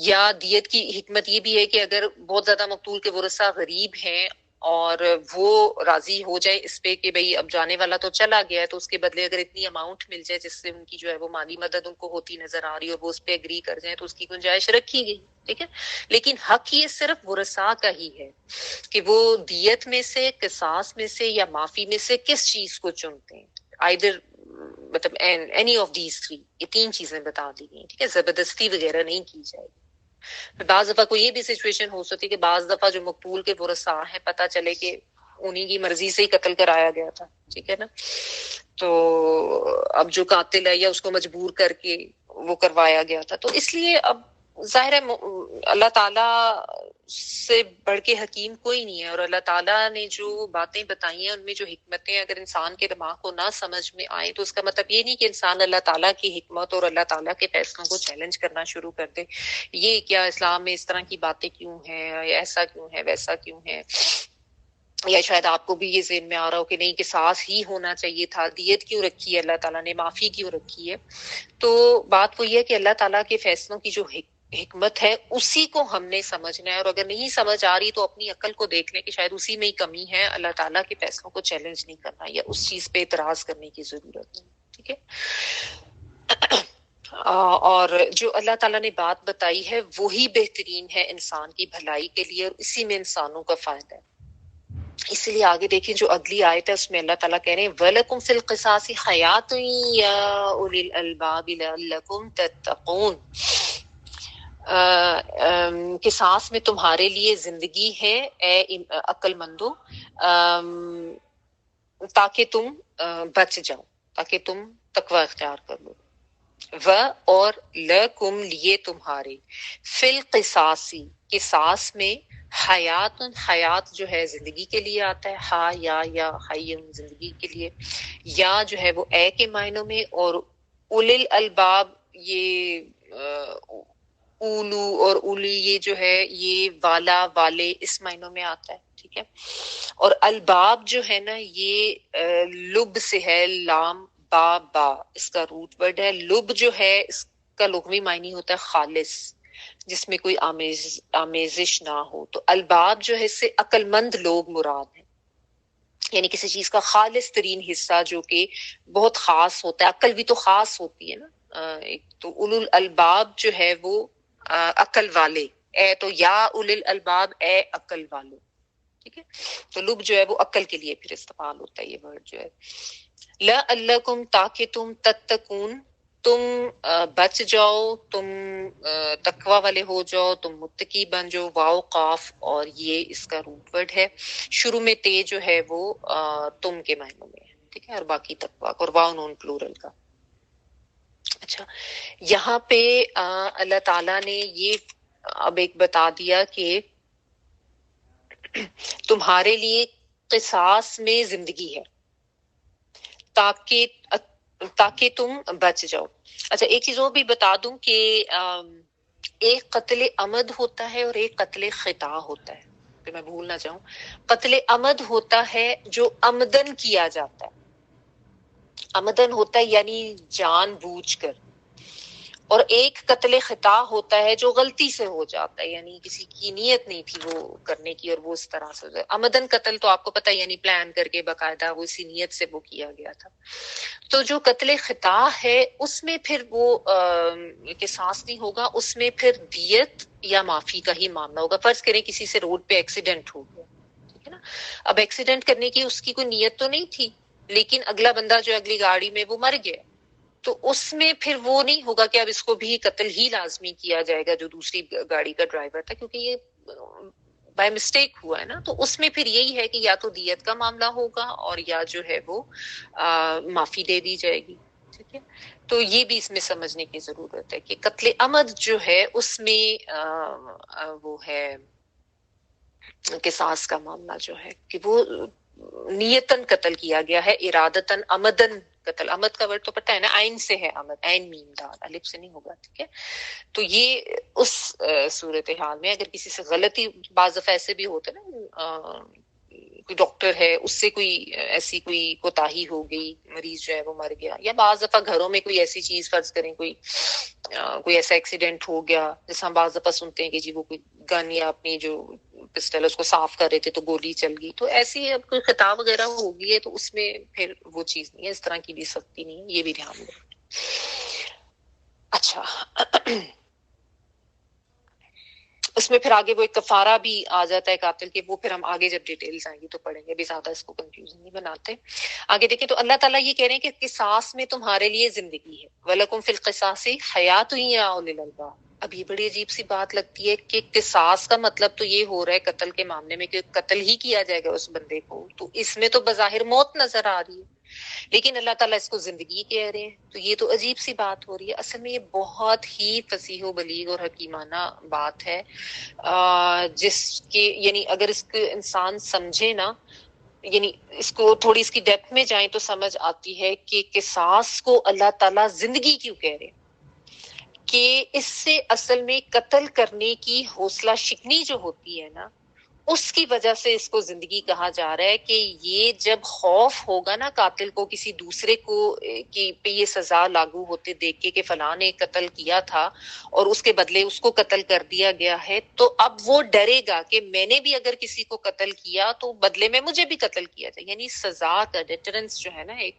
یا دیت کی حکمت یہ بھی ہے کہ اگر بہت زیادہ مقتول کے ورثاء غریب ہیں اور وہ راضی ہو جائے اس پہ کہ بھئی اب جانے والا تو چلا گیا ہے، تو اس کے بدلے اگر اتنی اماؤنٹ مل جائے جس سے ان کی جو ہے وہ مالی مدد ان کو ہوتی نظر آ رہی ہے اور وہ اس پہ اگری کر جائیں تو اس کی گنجائش رکھی گئی. ٹھیک ہے. لیکن حق یہ صرف ورثاء کا ہی ہے کہ وہ دیت میں سے، قصاص میں سے یا معافی میں سے کس چیز کو چنتے ہیں. آئیدر مطلب اینی آف دیز تھری، یہ تین چیزیں بتا دی گئی. ٹھیک ہے. زبردستی وغیرہ نہیں کی جائے گی. بعض دفعہ کوئی یہ بھی سچویشن ہو سکتی ہے کہ بعض دفعہ جو مقتول کے ورثاء ہیں پتہ چلے کہ انہیں کی مرضی سے ہی قتل کرایا گیا تھا. ٹھیک ہے نا. تو اب جو قاتل ہے یا اس کو مجبور کر کے وہ کروایا گیا تھا، تو اس لیے اب ظاہر ہے اللہ تعالیٰ سے بڑھ کے حکیم کوئی نہیں ہے. اور اللہ تعالیٰ نے جو باتیں بتائی ہیں ان میں جو حکمتیں اگر انسان کے دماغ کو نہ سمجھ میں آئیں تو اس کا مطلب یہ نہیں کہ انسان اللہ تعالیٰ کی حکمت اور اللہ تعالیٰ کے فیصلوں کو چیلنج کرنا شروع کر دے. یہ کیا اسلام میں اس طرح کی باتیں کیوں ہیں، ایسا کیوں ہے، ویسا کیوں ہے. یا شاید آپ کو بھی یہ ذہن میں آ رہا ہو کہ نہیں قصاص ہی ہونا چاہیے تھا، دیت کیوں رکھی ہے اللہ تعالیٰ نے، معافی کیوں رکھی ہے. تو بات وہ یہ ہے کہ اللہ تعالیٰ کے فیصلوں کی جو حکمت ہے اسی کو ہم نے سمجھنا ہے، اور اگر نہیں سمجھ آ رہی تو اپنی عقل کو دیکھ لیں کہ شاید اسی میں ہی کمی ہے. اللہ تعالیٰ کے فیصلوں کو چیلنج نہیں کرنا یا اس چیز پہ اعتراض کرنے کی ضرورت نہیں. ٹھیک ہے. اور جو اللہ تعالیٰ نے بات بتائی ہے وہی بہترین ہے انسان کی بھلائی کے لیے، اور اسی میں انسانوں کا فائدہ ہے. اس لیے آگے دیکھیں جو اگلی آیت ہے اس میں اللہ تعالیٰ کہہ رہے ہیں وَلَكُمْ فِي الْقِصَاصِ حَيَاةٌ يَا أُولِي الْأَلْبَابِ لَعَلَّكُمْ تَتَّقُونَ. قصاص میں تمہارے لیے زندگی ہے اے عقل مندو، تاکہ تم بچ جاؤ، تاکہ تم تقوی اختیار کر لو. اور لکم لیے تمہارے، فی القصاصی قصاص میں، حیات، حیات جو ہے زندگی کے لیے آتا ہے، یا حی زندگی کے لیے، یا جو ہے وہ اے کے معنوں میں، اور اولل الباب یہ اولو اور اولی یہ جو ہے یہ والا، والے اس معنوں میں آتا ہے. ٹھیک ہے. اور الباب جو ہے نا یہ لب سے ہے، لام با اس کا روٹ ورڈ ہے. لب جو ہے اس کا لغوی معنی ہوتا ہے خالص، جس میں کوئی آمیزش نہ ہو. تو الباب جو ہے اس سے عقل مند لوگ مراد ہیں، یعنی کسی چیز کا خالص ترین حصہ جو کہ بہت خاص ہوتا ہے. عقل بھی تو خاص ہوتی ہے نا. ایک تو اولو الالباب جو ہے وہ عقل والے، اے تو یا اولو الالباب اے عقل والو. ٹھیک ہے. تو لب جو ہے وہ عقل کے لیے پھر استعمال ہوتا ہے یہ ورڈ جو ہے. لَعَلَّكُمْ تاکہ تم تتقون تم بچ جاؤ، تم تقوی والے ہو جاؤ، تم متقی بن جاؤ. واو قاف اور یہ اس کا روٹ ورڈ ہے. شروع میں تے جو ہے وہ تم کے معنوں میں ہے، ٹھیک ہے، اور باقی تقوی اور واو نون پلورل کا. اچھا، یہاں پہ اللہ تعالیٰ نے یہ اب ایک بتا دیا کہ تمہارے لیے قصاص میں زندگی ہے تاکہ تم بچ جاؤ. اچھا، ایک چیز اور بھی بتا دوں کہ ایک قتل عمد ہوتا ہے اور ایک قتل خطا ہوتا ہے، کہ میں بھول نہ جاؤں. قتل عمد ہوتا ہے جو عمدن کیا جاتا ہے، عمدن ہوتا ہے یعنی جان بوجھ کر، اور ایک قتل خطا ہوتا ہے جو غلطی سے ہو جاتا ہے، یعنی کسی کی نیت نہیں تھی وہ کرنے کی اور وہ اس طرح سے ہو جاتا. عمدن قتل تو آپ کو پتہ ہے، یعنی پلان کر کے باقاعدہ وہ اسی نیت سے وہ کیا گیا تھا. تو جو قتل خطا ہے اس میں پھر وہ قصاص نہیں ہوگا، اس میں پھر دیت یا معافی کا ہی معاملہ ہوگا. فرض کریں کسی سے روڈ پہ ایکسیڈنٹ ہو گیا، ٹھیک ہے نا. اب ایکسیڈنٹ کرنے کی اس کی کوئی نیت تو نہیں تھی، لیکن اگلا بندہ جو اگلی گاڑی میں وہ مر گیا، تو اس میں پھر وہ نہیں ہوگا کہ اب اس کو بھی قتل ہی لازمی کیا جائے گا جو دوسری گاڑی کا ڈرائیور تھا، کیونکہ یہ بائی مسٹیک ہوا ہے نا. تو اس میں پھر یہی ہے کہ یا تو دیت کا معاملہ ہوگا اور یا جو ہے وہ معافی دے دی جائے گی، ٹھیک ہے. تو یہ بھی اس میں سمجھنے کی ضرورت ہے کہ قتل عمد جو ہے اس میں وہ ہے قصاص کا معاملہ جو ہے کہ وہ نیتن قتل کیا گیا ہے، ارادتن عمدن قتل. عمد کا ورڈ تو پتہ ہے نا، عین سے ہے عمد، عین میم دال، الف سے نہیں ہوگا، ٹھیک ہے. تو یہ اس صورتحال میں اگر کسی سے غلطی، بعض دفعہ ایسے بھی ہوتے نا، کوئی ڈاکٹر ہے اس سے کوئی ایسی کوئی کوتاہی ہو گئی، مریض جو ہے وہ مر گیا، یا بعض دفعہ گھروں میں کوئی ایسی چیز، فرض کریں کوئی ایسا ایکسیڈنٹ ہو گیا، جیسے ہم بعض دفعہ سنتے ہیں کہ جی وہ کوئی گن یا اپنی جو پسٹل ہے اس کو صاف کر رہے تھے تو گولی چل گئی، تو ایسی اب کوئی خطاب وغیرہ ہوگی ہے تو اس میں پھر وہ چیز نہیں ہے، اس طرح کی بھی سختی نہیں ہے، یہ بھی دھیان دیں. اچھا، اس میں پھر آگے وہ ایک کفارہ بھی آ جاتا ہے قاتل کے، وہ پھر ہم آگے جب ڈیٹیلز آئیں گی تو پڑھیں گے، ابھی زیادہ اس کو کنفیوژن نہیں بناتے. آگے دیکھیں تو اللہ تعالیٰ یہ کہہ رہے ہیں کہ قصاص میں تمہارے لیے زندگی ہے، وَلَكُمْ فِي الْقِصَاصِ حَيَاةٌ يَا أُولِي الْأَلْبَابِ. اب یہ بڑی عجیب سی بات لگتی ہے کہ قصاص کا مطلب تو یہ ہو رہا ہے قتل کے معاملے میں کہ قتل ہی کیا جائے گا اس بندے کو، تو اس میں تو بظاہر موت نظر آ رہی ہے، لیکن اللہ تعالیٰ اس کو زندگی کہہ رہے ہیں. تو یہ تو عجیب سی بات ہو رہی ہے. اصل میں یہ بہت ہی فصیح و بلیغ اور حکیمانہ بات ہے، جس کے یعنی اگر اس کو انسان سمجھے نا، یعنی اس کو تھوڑی اس کی ڈیپتھ میں جائیں تو سمجھ آتی ہے کہ قصاص کو اللہ تعالیٰ زندگی کیوں کہہ رہے ہیں. کہ اس سے اصل میں قتل کرنے کی حوصلہ شکنی جو ہوتی ہے نا، اس کی وجہ سے اس کو زندگی کہا جا رہا ہے. کہ یہ جب خوف ہوگا نا قاتل کو کسی دوسرے کو کہ پہ یہ سزا لاگو ہوتے دیکھ کے کہ فلاں نے قتل کیا تھا اور اس کے بدلے اس کو قتل کر دیا گیا ہے، تو اب وہ ڈرے گا کہ میں نے بھی اگر کسی کو قتل کیا تو بدلے میں مجھے بھی قتل کیا جائے. یعنی سزا کا ڈیٹرنس جو ہے نا، ایک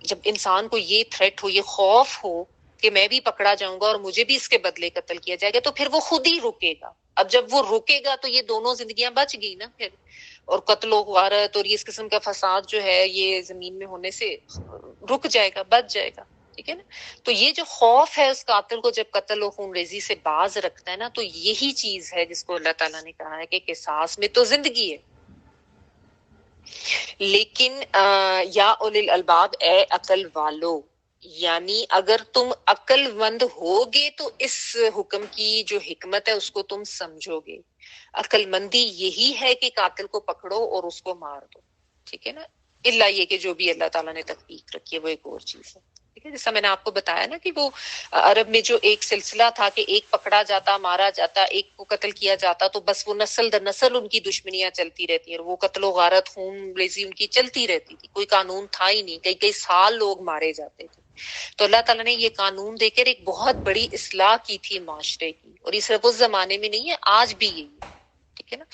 جب انسان کو یہ تھریٹ ہو، یہ خوف ہو کہ میں بھی پکڑا جاؤں گا اور مجھے بھی اس کے بدلے قتل کیا جائے گا، تو پھر وہ خود ہی رکے گا. اب جب وہ رکے گا تو یہ دونوں زندگیاں بچ گئی نا پھر، اور قتل و غارت اور یہ اس قسم کا فساد جو ہے یہ زمین میں ہونے سے رک جائے گا، بچ جائے گا، ٹھیک ہے نا. تو یہ جو خوف ہے اس قاتل کو جب قتل و خون ریزی سے باز رکھتا ہے نا، تو یہی چیز ہے جس کو اللہ تعالیٰ نے کہا ہے کہ قصاص میں تو زندگی ہے، لیکن یا اولی الالباب، اے عقل والو، یعنی اگر تم عقل مند ہوگے تو اس حکم کی جو حکمت ہے اس کو تم سمجھو گے. عقل مندی یہی ہے کہ قاتل کو پکڑو اور اس کو مار دو، ٹھیک ہے نا. اللہ یہ کہ جو بھی اللہ تعالیٰ نے تحقیق رکھی ہے وہ ایک اور چیز ہے، ٹھیک ہے. جیسا میں نے آپ کو بتایا نا کہ وہ عرب میں جو ایک سلسلہ تھا کہ ایک پکڑا جاتا، مارا جاتا، ایک کو قتل کیا جاتا، تو بس وہ نسل در نسل ان کی دشمنیاں چلتی رہتی ہیں، اور وہ قتل و غارت، خون ریزی ان کی چلتی رہتی تھی. کوئی قانون تھا ہی نہیں، کئی کئی سال لوگ مارے جاتے تھے. تو اللہ تعالیٰ نے یہ قانون دے کر ایک بہت بڑی اصلاح کی تھی معاشرے کی، اور یہ صرف اس زمانے میں نہیں ہے، آج بھی یہی ہے، ٹھیک ہے نا.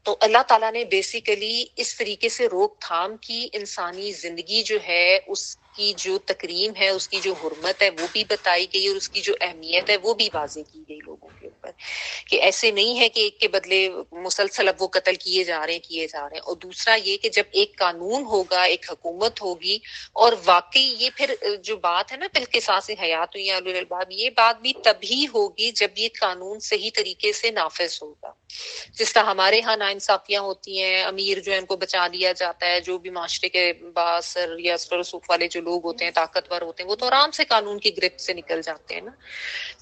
تو اللہ تعالیٰ نے بیسیکلی اس طریقے سے روک تھام کی، انسانی زندگی جو ہے اس کی جو تکریم ہے، اس کی جو حرمت ہے وہ بھی بتائی گئی، اور اس کی جو اہمیت ہے وہ بھی واضح کی گئی لوگوں کے اوپر. پر کہ ایسے نہیں ہے کہ ایک کے بدلے مسلسل اب وہ قتل کیے جا رہے ہیں. اور دوسرا یہ کہ جب ایک قانون ہوگا، ایک حکومت ہوگی، اور واقعی یہ پھر جو بات ہے نا بالقصاص حیات یا اولو الالباب، یہ بات بھی تبھی ہوگی جب یہ قانون صحیح طریقے سے نافذ ہوگا. جس طرح ہمارے ہاں ناانصافیاں ہوتی ہیں، امیر جو ہے ان کو بچا لیا جاتا ہے، جو بھی معاشرے کے باثر یا اثر و رسوخ والے جو لوگ ہوتے ہیں، طاقتور ہوتے ہیں، وہ تو آرام سے قانون کی گرفت سے نکل جاتے ہیں نا.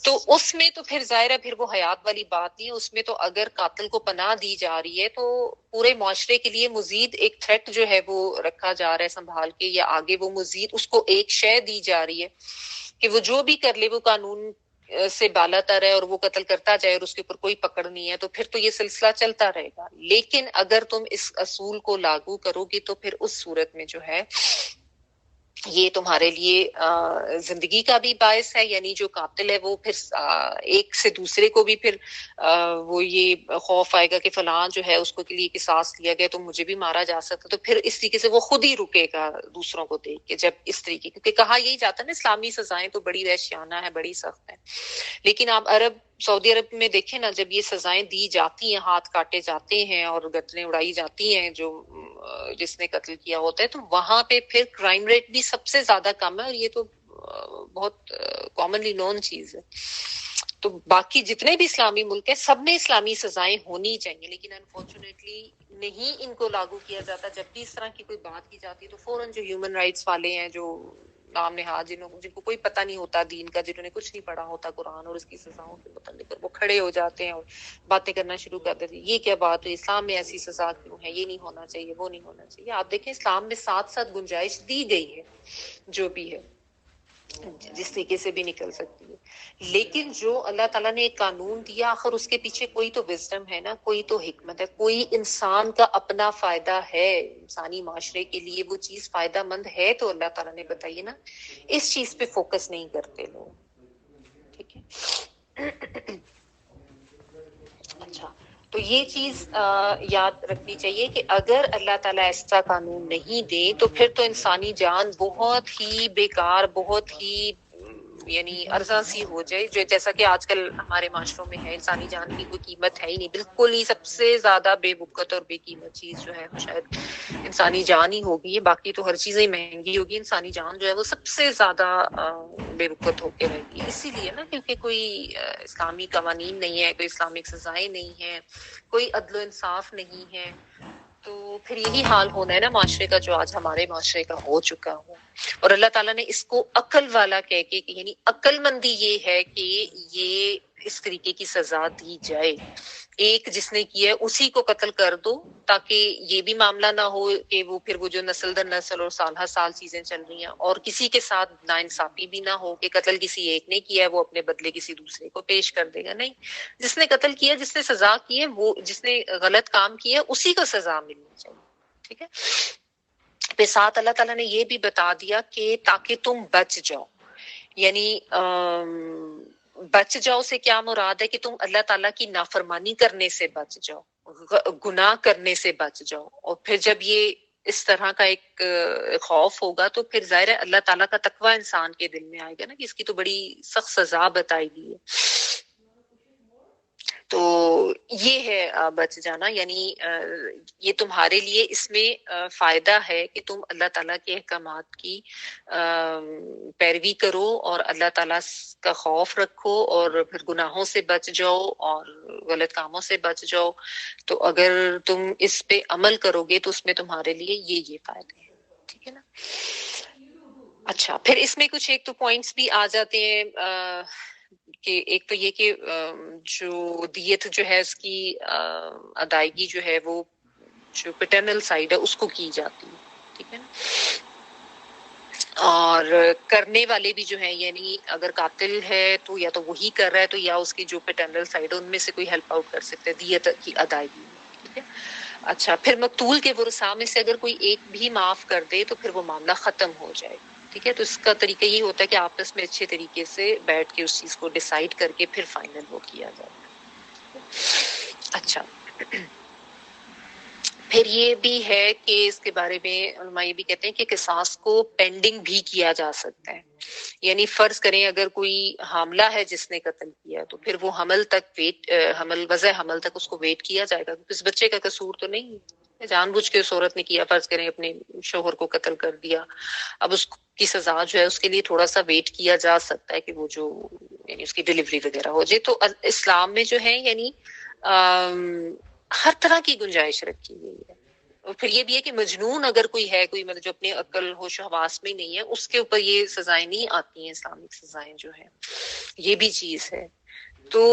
تو اس میں تو پھر ظاہر ہے پھر وہ حیات والی بات نہیں ہے. اس میں تو اگر قاتل کو پناہ دی جا رہی ہے تو پورے معاشرے کے لیے مزید ایک تھریٹ جو ہے وہ رکھا جا رہا ہے سنبھال کے، یا آگے وہ مزید اس کو ایک شے دی جا رہی ہے کہ وہ جو بھی کر لے وہ قانون سے بالا تر ہے اور وہ قتل کرتا جائے اور اس کے اوپر کوئی پکڑ نہیں ہے. تو پھر تو یہ سلسلہ چلتا رہے گا. لیکن اگر تم اس اصول کو لاگو کرو گی تو پھر اس صورت میں جو ہے یہ تمہارے لیے زندگی کا بھی باعث ہے. یعنی جو قاتل ہے وہ پھر ایک سے دوسرے کو بھی پھر وہ یہ خوف آئے گا کہ فلاں جو ہے اس کو کے لیے قصاص لیا گیا تو مجھے بھی مارا جا سکتا. تو پھر اس طریقے سے وہ خود ہی رکے گا دوسروں کو دیکھ کے. جب اس طریقے کیونکہ کہا یہی جاتا ہے نا اسلامی سزائیں تو بڑی وحشیانہ ہے، بڑی سخت ہیں. لیکن آپ سعودی عرب میں دیکھیں نا، جب یہ سزائیں دی جاتی ہیں، ہاتھ کاٹے جاتے ہیں اور گردنیں اڑائی جاتی ہیں جو جس نے قتل کیا ہوتا ہے، تو وہاں پہ پھر کرائم ریٹ بھی سب سے زیادہ کم ہے. اور یہ تو بہت کامنلی نون چیز ہے. تو باقی جتنے بھی اسلامی ملک ہیں سب میں اسلامی سزائیں ہونی چاہیے، لیکن انفارچونیٹلی نہیں ان کو لاگو کیا جاتا. جب بھی اس طرح کی کوئی بات کی جاتی ہے تو فوراً جو ہیومن رائٹس والے ہیں، جو نام نہاد جن کو کوئی پتہ نہیں ہوتا دین کا، جنہوں نے کچھ نہیں پڑھا ہوتا قرآن اور اس کی سزاؤں کے متعلق، وہ کھڑے ہو جاتے ہیں اور باتیں کرنا شروع کر دیتے ہیں. یہ کیا بات ہے، اسلام میں ایسی سزا کیوں ہے، یہ نہیں ہونا چاہیے، وہ نہیں ہونا چاہیے. آپ دیکھیں اسلام میں ساتھ ساتھ گنجائش دی گئی ہے جو بھی ہے، جس طریقے سے بھی نکل سکتی ہے. لیکن جو اللہ تعالیٰ نے ایک قانون دیا، آخر اس کے پیچھے کوئی تو وزڈم ہے نا، کوئی تو حکمت ہے، کوئی انسان کا اپنا فائدہ ہے، انسانی معاشرے کے لیے وہ چیز فائدہ مند ہے. تو اللہ تعالیٰ نے بتائیے نا، اس چیز پہ فوکس نہیں کرتے لوگ. ٹھیک ہے. اچھا، تو یہ چیز یاد رکھنی چاہیے کہ اگر اللہ تعالیٰ ایسا قانون نہیں دے تو پھر تو انسانی جان بہت ہی بیکار، بہت ہی یعنی ارزاں سی ہو جائے. جو جیسا کہ آج کل ہمارے معاشروں میں ہے، انسانی جان کی کوئی قیمت ہے ہی نہیں. بالکل ہی سب سے زیادہ بے بکت اور بے قیمت چیز جو ہے وہ شاید انسانی جان ہی ہوگی. باقی تو ہر چیزیں مہنگی ہوگی، انسانی جان جو ہے وہ سب سے زیادہ بے بکت ہو کے رہے گی. اسی لیے نا، کیونکہ کوئی اسلامی قوانین نہیں ہے، کوئی اسلامک سزائیں نہیں ہیں، کوئی عدل و انصاف نہیں ہے. تو پھر یہی حال ہونا ہے نا معاشرے کا، جو آج ہمارے معاشرے کا ہو چکا ہو. اور اللہ تعالیٰ نے اس کو عقل والا کہہ کے، یعنی عقل مندی یہ ہے کہ یہ اس طریقے کی سزا دی جائے. ایک جس نے کیا ہے اسی کو قتل کر دو، تاکہ یہ بھی معاملہ نہ ہو کہ وہ پھر وہ جو نسل در نسل اور سال ہر سال چیزیں چل رہی ہیں، اور کسی کے ساتھ ناانصافی بھی نہ ہو کہ قتل کسی ایک نے کیا ہے وہ اپنے بدلے کسی دوسرے کو پیش کر دے گا. نہیں، جس نے قتل کیا، جس نے سزا کی ہے، وہ جس نے غلط کام کیا اسی کو سزا ملنی چاہیے. ٹھیک ہے. پھر ساتھ اللہ تعالیٰ نے یہ بھی بتا دیا کہ تاکہ تم بچ جاؤ. یعنی بچ جاؤ سے کیا مراد ہے کہ تم اللہ تعالیٰ کی نافرمانی کرنے سے بچ جاؤ، گناہ کرنے سے بچ جاؤ. اور پھر جب یہ اس طرح کا ایک خوف ہوگا تو پھر ظاہر ہے اللہ تعالیٰ کا تقوی انسان کے دل میں آئے گا نا، کہ اس کی تو بڑی سخت سزا بتائی گئی ہے. تو یہ ہے بچ جانا. یعنی یہ تمہارے لیے اس میں فائدہ ہے کہ تم اللہ تعالیٰ کے احکامات کی پیروی کرو اور اللہ تعالیٰ کا خوف رکھو، اور پھر گناہوں سے بچ جاؤ اور غلط کاموں سے بچ جاؤ. تو اگر تم اس پہ عمل کرو گے تو اس میں تمہارے لیے یہ فائدے ہیں. ٹھیک ہے نا. اچھا، پھر اس میں کچھ ایک تو پوائنٹس بھی آ جاتے ہیں کہ ایک تو یہ کہ جو دیت جو ہے اس کی ادائیگی جو ہے وہ جو پیٹرنل سائیڈ ہے اس کو کی جاتی ہے. ٹھیک ہے نا. اور کرنے والے بھی جو ہیں، یعنی اگر قاتل ہے تو یا تو وہی کر رہا ہے، تو یا اس کی جو پیٹرنل سائیڈ ہے ان میں سے کوئی ہیلپ آؤٹ کر سکتے ہیں دیت کی ادائیگی میں. ٹھیک ہے. اچھا، پھر مقتول کے ورثاء میں سے اگر کوئی ایک بھی معاف کر دے تو پھر وہ معاملہ ختم ہو جائے گا. ٹھیک ہے. تو اس کا طریقہ یہ ہوتا ہے کہ آپس میں اچھے طریقے سے بیٹھ کے اس چیز کو ڈیسائیڈ کر کے پھر فائنل وہ کیا جاتا ہے. اچھا، پھر یہ بھی ہے کہ اس کے بارے میں علماء یہ بھی کہتے ہیں کہ قصاص کو پینڈنگ بھی کیا جا سکتا ہے. یعنی فرض کریں اگر کوئی حاملہ ہے جس نے قتل کیا تو پھر وہ حمل تک وضع حمل تک اس کو ویٹ کیا جائے گا، کیونکہ اس بچے کا قصور تو نہیں ہے، جان بوجھ کے اس عورت نے کیا، فرض کریں اپنے شوہر کو قتل کر دیا. اب اس کی سزا جو ہے اس کے لیے تھوڑا سا ویٹ کیا جا سکتا ہے کہ وہ جو یعنی اس کی ڈیلیوری وغیرہ ہو جائے. تو اسلام میں جو ہے یعنی ہر طرح کی گنجائش رکھی گئی ہے. اور پھر یہ بھی ہے کہ مجنون اگر کوئی ہے، کوئی مطلب جو اپنے عقل ہوش و حواس میں نہیں ہے، اس کے اوپر یہ سزائیں نہیں آتی ہیں، اسلامک سزائیں جو ہیں یہ بھی چیز ہے. تو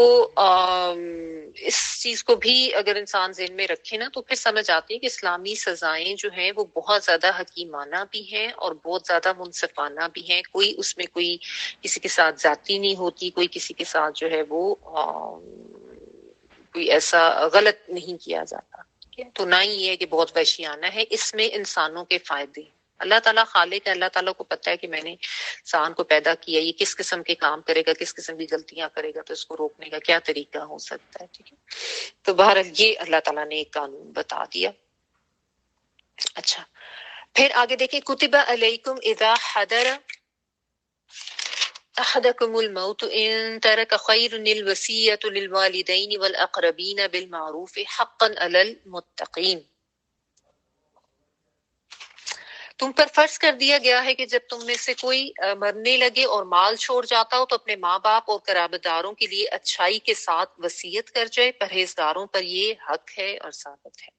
اس چیز کو بھی اگر انسان ذہن میں رکھے نا تو پھر سمجھ آتی ہے کہ اسلامی سزائیں جو ہیں وہ بہت زیادہ حکیمانہ بھی ہیں اور بہت زیادہ منصفانہ بھی ہیں. کوئی اس میں کوئی کسی کے ساتھ ذاتی نہیں ہوتی، کوئی کسی کے ساتھ جو ہے وہ کوئی ایسا غلط نہیں کیا جاتا. تو نہ ہی یہ ہے کہ بہت وحشیانہ ہے، اس میں انسانوں کے فائدے. اللہ تعالیٰ خالق ہے، اللہ تعالیٰ کو پتہ ہے کہ میں نے انسان کو پیدا کیا، یہ کس قسم کے کام کرے گا، کس قسم کی غلطیاں کرے گا، تو اس کو روکنے کا کیا طریقہ ہو سکتا ہے. ٹھیک ہے، تو بہرحال یہ اللہ تعالیٰ نے ایک قانون بتا دیا. اچھا، پھر آگے دیکھیں، کتب علیکم اذا حضر احدکم الموت ان ترک خیر الوصیۃ للوالدین والاقربین بالمعروف حقا علی المتقین. تم پر فرض کر دیا گیا ہے کہ جب تم میں سے کوئی مرنے لگے اور مال چھوڑ جاتا ہو تو اپنے ماں باپ اور قرابتداروں کے لیے اچھائی کے ساتھ وصیت کر جائے. پرہیزگاروں پر یہ حق ہے اور ثابت ہے.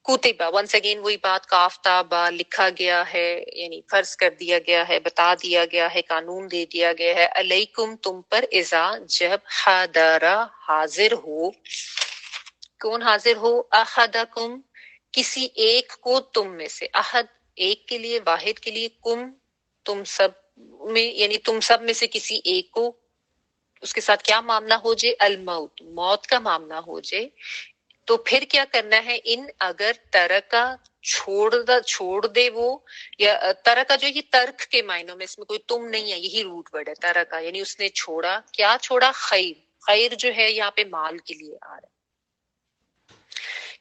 کتبہ ونس اگین وہی بات، کاف تا با لکھا گیا ہے، یعنی فرض کر دیا گیا ہے، بتا دیا گیا ہے، قانون دے دیا گیا ہے. علیکم تم پر، اذا جب، حضر حاضر ہو. کون حاضر ہو؟ احدکم کسی ایک کو تم میں سے. احد ایک کے لیے، واحد کے لیے، کم تم سب میں، یعنی تم سب میں سے کسی ایک کو اس کے ساتھ کیا معاملہ ہو جائے؟ الموت، موت کا معاملہ ہو جائے. تو پھر کیا کرنا ہے؟ ان اگر ترکا چھوڑ دے وہ، یا ترکا جو یہ ترک کے معنوں میں، اس میں کوئی تم نہیں ہے، یہی روٹ ورڈ ہے ترکا، یعنی اس نے چھوڑا. کیا چھوڑا؟ خیر. خیر جو ہے یہاں پہ مال کے لیے آ رہا ہے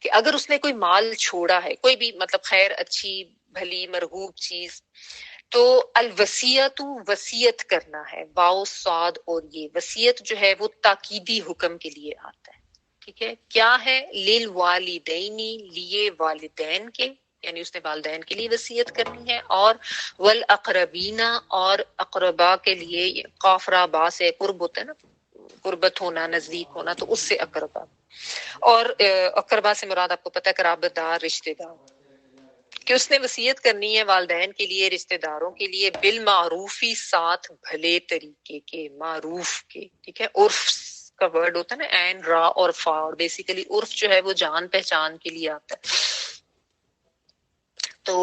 کہ اگر اس نے کوئی مال چھوڑا ہے، کوئی بھی مطلب خیر، اچھی بھلی مرغوب چیز، تو الوصیت وصیت کرنا ہے. واو صاد، اور یہ وصیت جو ہے وہ تاکیدی حکم کے لیے آتا ہے. ٹھیک ہے، کیا ہے؟ للوالدینی، لیے والدین کے، یعنی اس نے والدین کے لیے وصیت کرنی ہے. اور والاقربین، اور اقربا کے لیے. قافرہ با سے قرب ہوتا ہے نا، قربت ہونا، نزدیک ہونا، تو اس سے اقربا. اور اقربا سے مراد آپ کو پتہ ہے قرابت دار، رشتہ دار، کہ اس نے وصیت کرنی ہے والدین کے لیے، رشتہ داروں کے لیے، بالمعروفی، ساتھ بھلے طریقے کے، معروف کے. ٹھیک ہے، عرف کا ورڈ ہوتا ہے نا، عین را اور فا، اور بیسیکلی عرف جو ہے وہ جان پہچان کے لیے آتا ہے. تو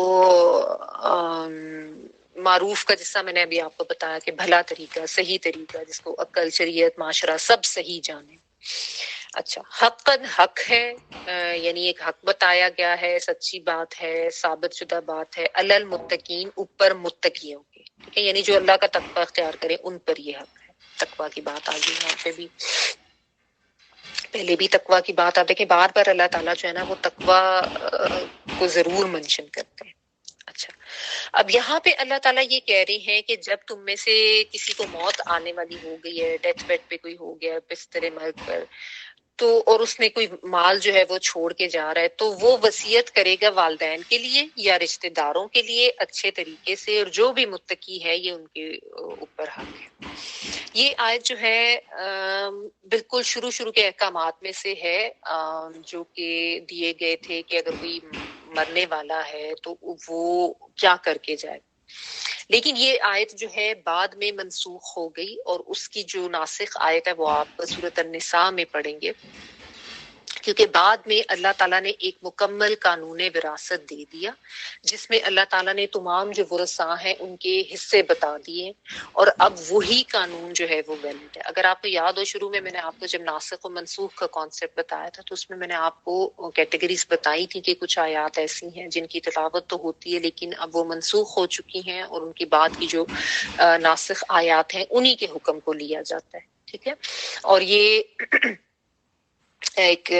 معروف کا جس طرح میں نے ابھی آپ کو بتایا کہ بھلا طریقہ، صحیح طریقہ، جس کو عقل، شریعت، معاشرہ سب صحیح جانے. اچھا، حقاً حق ہے، یعنی ایک حق بتایا گیا ہے، سچی بات ہے، ثابت شدہ بات ہے. علی المتقین، اوپر متقیوں کے. ٹھیک ہے، یعنی جو اللہ کا تقوی اختیار کرے ان پر یہ حق ہے. تقوی کی بات آ گئی یہاں پہ بھی، پہلے بھی تقوی کی بات. آپ دیکھیں بار بار اللہ تعالیٰ جو ہے نا وہ تقوی کو ضرور منشن کرتے ہیں. اچھا، اب یہاں پہ اللہ تعالیٰ یہ کہہ رہے ہیں کہ جب تم میں سے کسی کو موت آنے والی ہو گئی ہے، ڈیتھ بیڈ پہ کوئی ہو گیا، بستر مرگ پر، تو اور اس نے کوئی مال جو ہے وہ چھوڑ کے جا رہا ہے، تو وہ وصیت کرے گا والدین کے لیے یا رشتہ داروں کے لیے اچھے طریقے سے. اور جو بھی متقی ہے یہ ان کے اوپر حق ہے. یہ آیت جو ہے بالکل شروع کے احکامات میں سے ہے جو کہ دیے گئے تھے کہ اگر کوئی مرنے والا ہے تو وہ کیا کر کے جائے. لیکن یہ آیت جو ہے بعد میں منسوخ ہو گئی، اور اس کی جو ناسخ آیت ہے وہ آپ سورۃ النساء میں پڑھیں گے، کیونکہ بعد میں اللہ تعالیٰ نے ایک مکمل قانون وراثت دے دیا جس میں اللہ تعالیٰ نے تمام جو ورثاء ہیں ان کے حصے بتا دیے، اور اب وہی قانون جو ہے وہ ویلڈ ہے. اگر آپ کو یاد ہو شروع میں نے آپ کو جب ناسخ و منسوخ کا کانسیپٹ بتایا تھا تو اس میں نے آپ کو کیٹیگریز بتائی تھی کہ کچھ آیات ایسی ہیں جن کی تلاوت تو ہوتی ہے لیکن اب وہ منسوخ ہو چکی ہیں، اور ان کی بعد کی جو ناسخ آیات ہیں انہی کے حکم کو لیا جاتا ہے. ٹھیک ہے، اور یہ ایک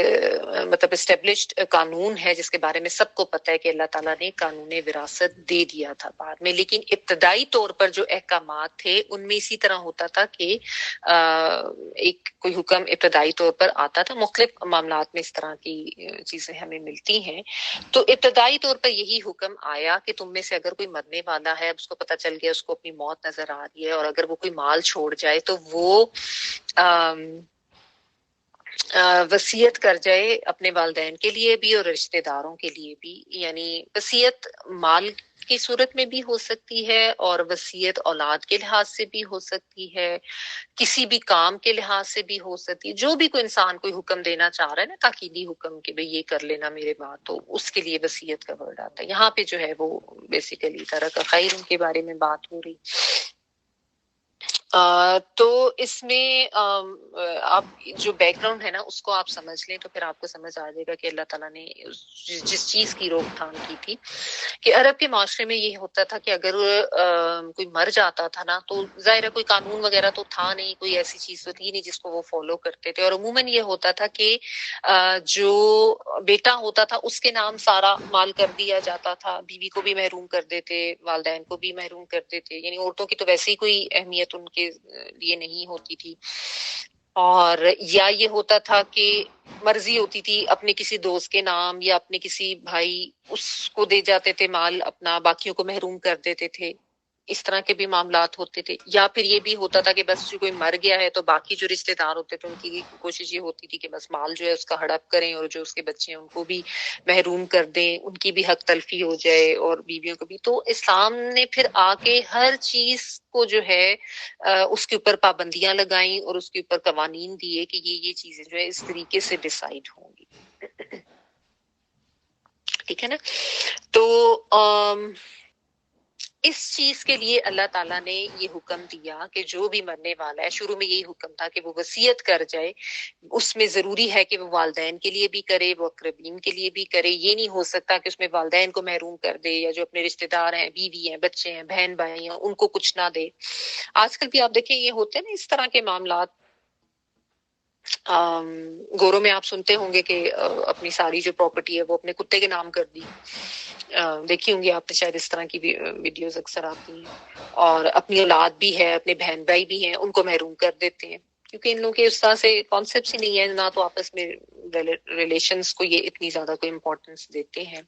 مطلب اسٹیبلشڈ قانون ہے جس کے بارے میں سب کو پتہ ہے کہ اللہ تعالیٰ نے قانون وراثت دے دیا تھا بعد میں، لیکن ابتدائی طور پر جو احکامات تھے ان میں اسی طرح ہوتا تھا کہ ایک کوئی حکم ابتدائی طور پر آتا تھا، مختلف معاملات میں اس طرح کی چیزیں ہمیں ملتی ہیں۔ تو ابتدائی طور پر یہی حکم آیا کہ تم میں سے اگر کوئی مرنے والا ہے، اس کو پتہ چل گیا اس کو اپنی موت نظر آ رہی ہے، اور اگر وہ کوئی مال چھوڑ جائے تو وہ وصیت کر جائے اپنے والدین کے لیے بھی اور رشتہ داروں کے لیے بھی، یعنی وصیت مال کی صورت میں بھی ہو سکتی ہے، اور وصیت اولاد کے لحاظ سے بھی ہو سکتی ہے، کسی بھی کام کے لحاظ سے بھی ہو سکتی ہے، جو بھی کوئی انسان کوئی حکم دینا چاہ رہا ہے نا، تاکیدی حکم کہ بھئی یہ کر لینا میرے بعد، تو اس کے لیے وصیت کا ورڈ آتا ہے یہاں پہ، جو ہے وہ بیسیکلی ترک خیر ان کے بارے میں بات ہو رہی۔ تو اس میں آپ جو بیک گراؤنڈ ہے نا اس کو آپ سمجھ لیں تو پھر آپ کو سمجھ آ جائے گا کہ اللہ تعالیٰ نے جس چیز کی روک تھام کی تھی کہ عرب کے معاشرے میں یہ ہوتا تھا کہ اگر کوئی مر جاتا تھا نا تو ظاہر ہے کوئی قانون وغیرہ تو تھا نہیں، کوئی ایسی چیز تو تھی نہیں جس کو وہ فالو کرتے تھے، اور عموماً یہ ہوتا تھا کہ جو بیٹا ہوتا تھا اس کے نام سارا مال کر دیا جاتا تھا، بیوی کو بھی محروم کر دیتے، والدین کو بھی محروم کر دیتے، یعنی عورتوں کی تو ویسے ہی کوئی اہمیت ان کے لیے نہیں ہوتی تھی، اور یا یہ ہوتا تھا کہ مرضی ہوتی تھی اپنے کسی دوست کے نام یا اپنے کسی بھائی، اس کو دے جاتے تھے مال اپنا، باقیوں کو محروم کر دیتے تھے، اس طرح کے بھی معاملات ہوتے تھے۔ یا پھر یہ بھی ہوتا تھا کہ بس جو کوئی مر گیا ہے تو باقی جو رشتہ دار ہوتے تھے ان کی کوشش یہ ہوتی تھی کہ بس مال جو ہے اس کا ہڑپ کریں، اور جو اس کے بچے ہیں ان کو بھی محروم کر دیں، ان کی بھی حق تلفی ہو جائے اور بیویوں کو بھی۔ تو اسلام نے پھر آ کے ہر چیز کو جو ہے اس کے اوپر پابندیاں لگائیں اور اس کے اوپر قوانین دیے کہ یہ چیزیں جو ہے اس طریقے سے ڈیسائیڈ ہوں گی، ٹھیک ہے نا۔ تو اس چیز کے لیے اللہ تعالیٰ نے یہ حکم دیا کہ جو بھی مرنے والا ہے، شروع میں یہی حکم تھا کہ وہ وصیت کر جائے، اس میں ضروری ہے کہ وہ والدین کے لیے بھی کرے، وہ اقربین کے لیے بھی کرے، یہ نہیں ہو سکتا کہ اس میں والدین کو محروم کر دے، یا جو اپنے رشتہ دار ہیں، بیوی ہیں، بچے ہیں، بہن بھائی ہیں، ان کو کچھ نہ دے۔ آج کل بھی آپ دیکھیں یہ ہوتے ہیں نا اس طرح کے معاملات، گوروں میں آپ سنتے ہوں گے کہ اپنی ساری جو پراپرٹی ہے وہ اپنے کتے کے نام کر دی، دیکھی ہوں گی آپ نے شاید، اس طرح کی ویڈیوز اکثر آتی ہیں، اور اپنی اولاد بھی ہے، اپنے بہن بھائی بھی ہیں، ان کو محروم کر دیتے ہیں، کیونکہ ان لوگوں کے اس طرح سے کانسیپٹس ہی نہیں ہے، نہ تو آپس میں ریلیشنز کو یہ اتنی زیادہ کوئی امپورٹنس دیتے ہیں۔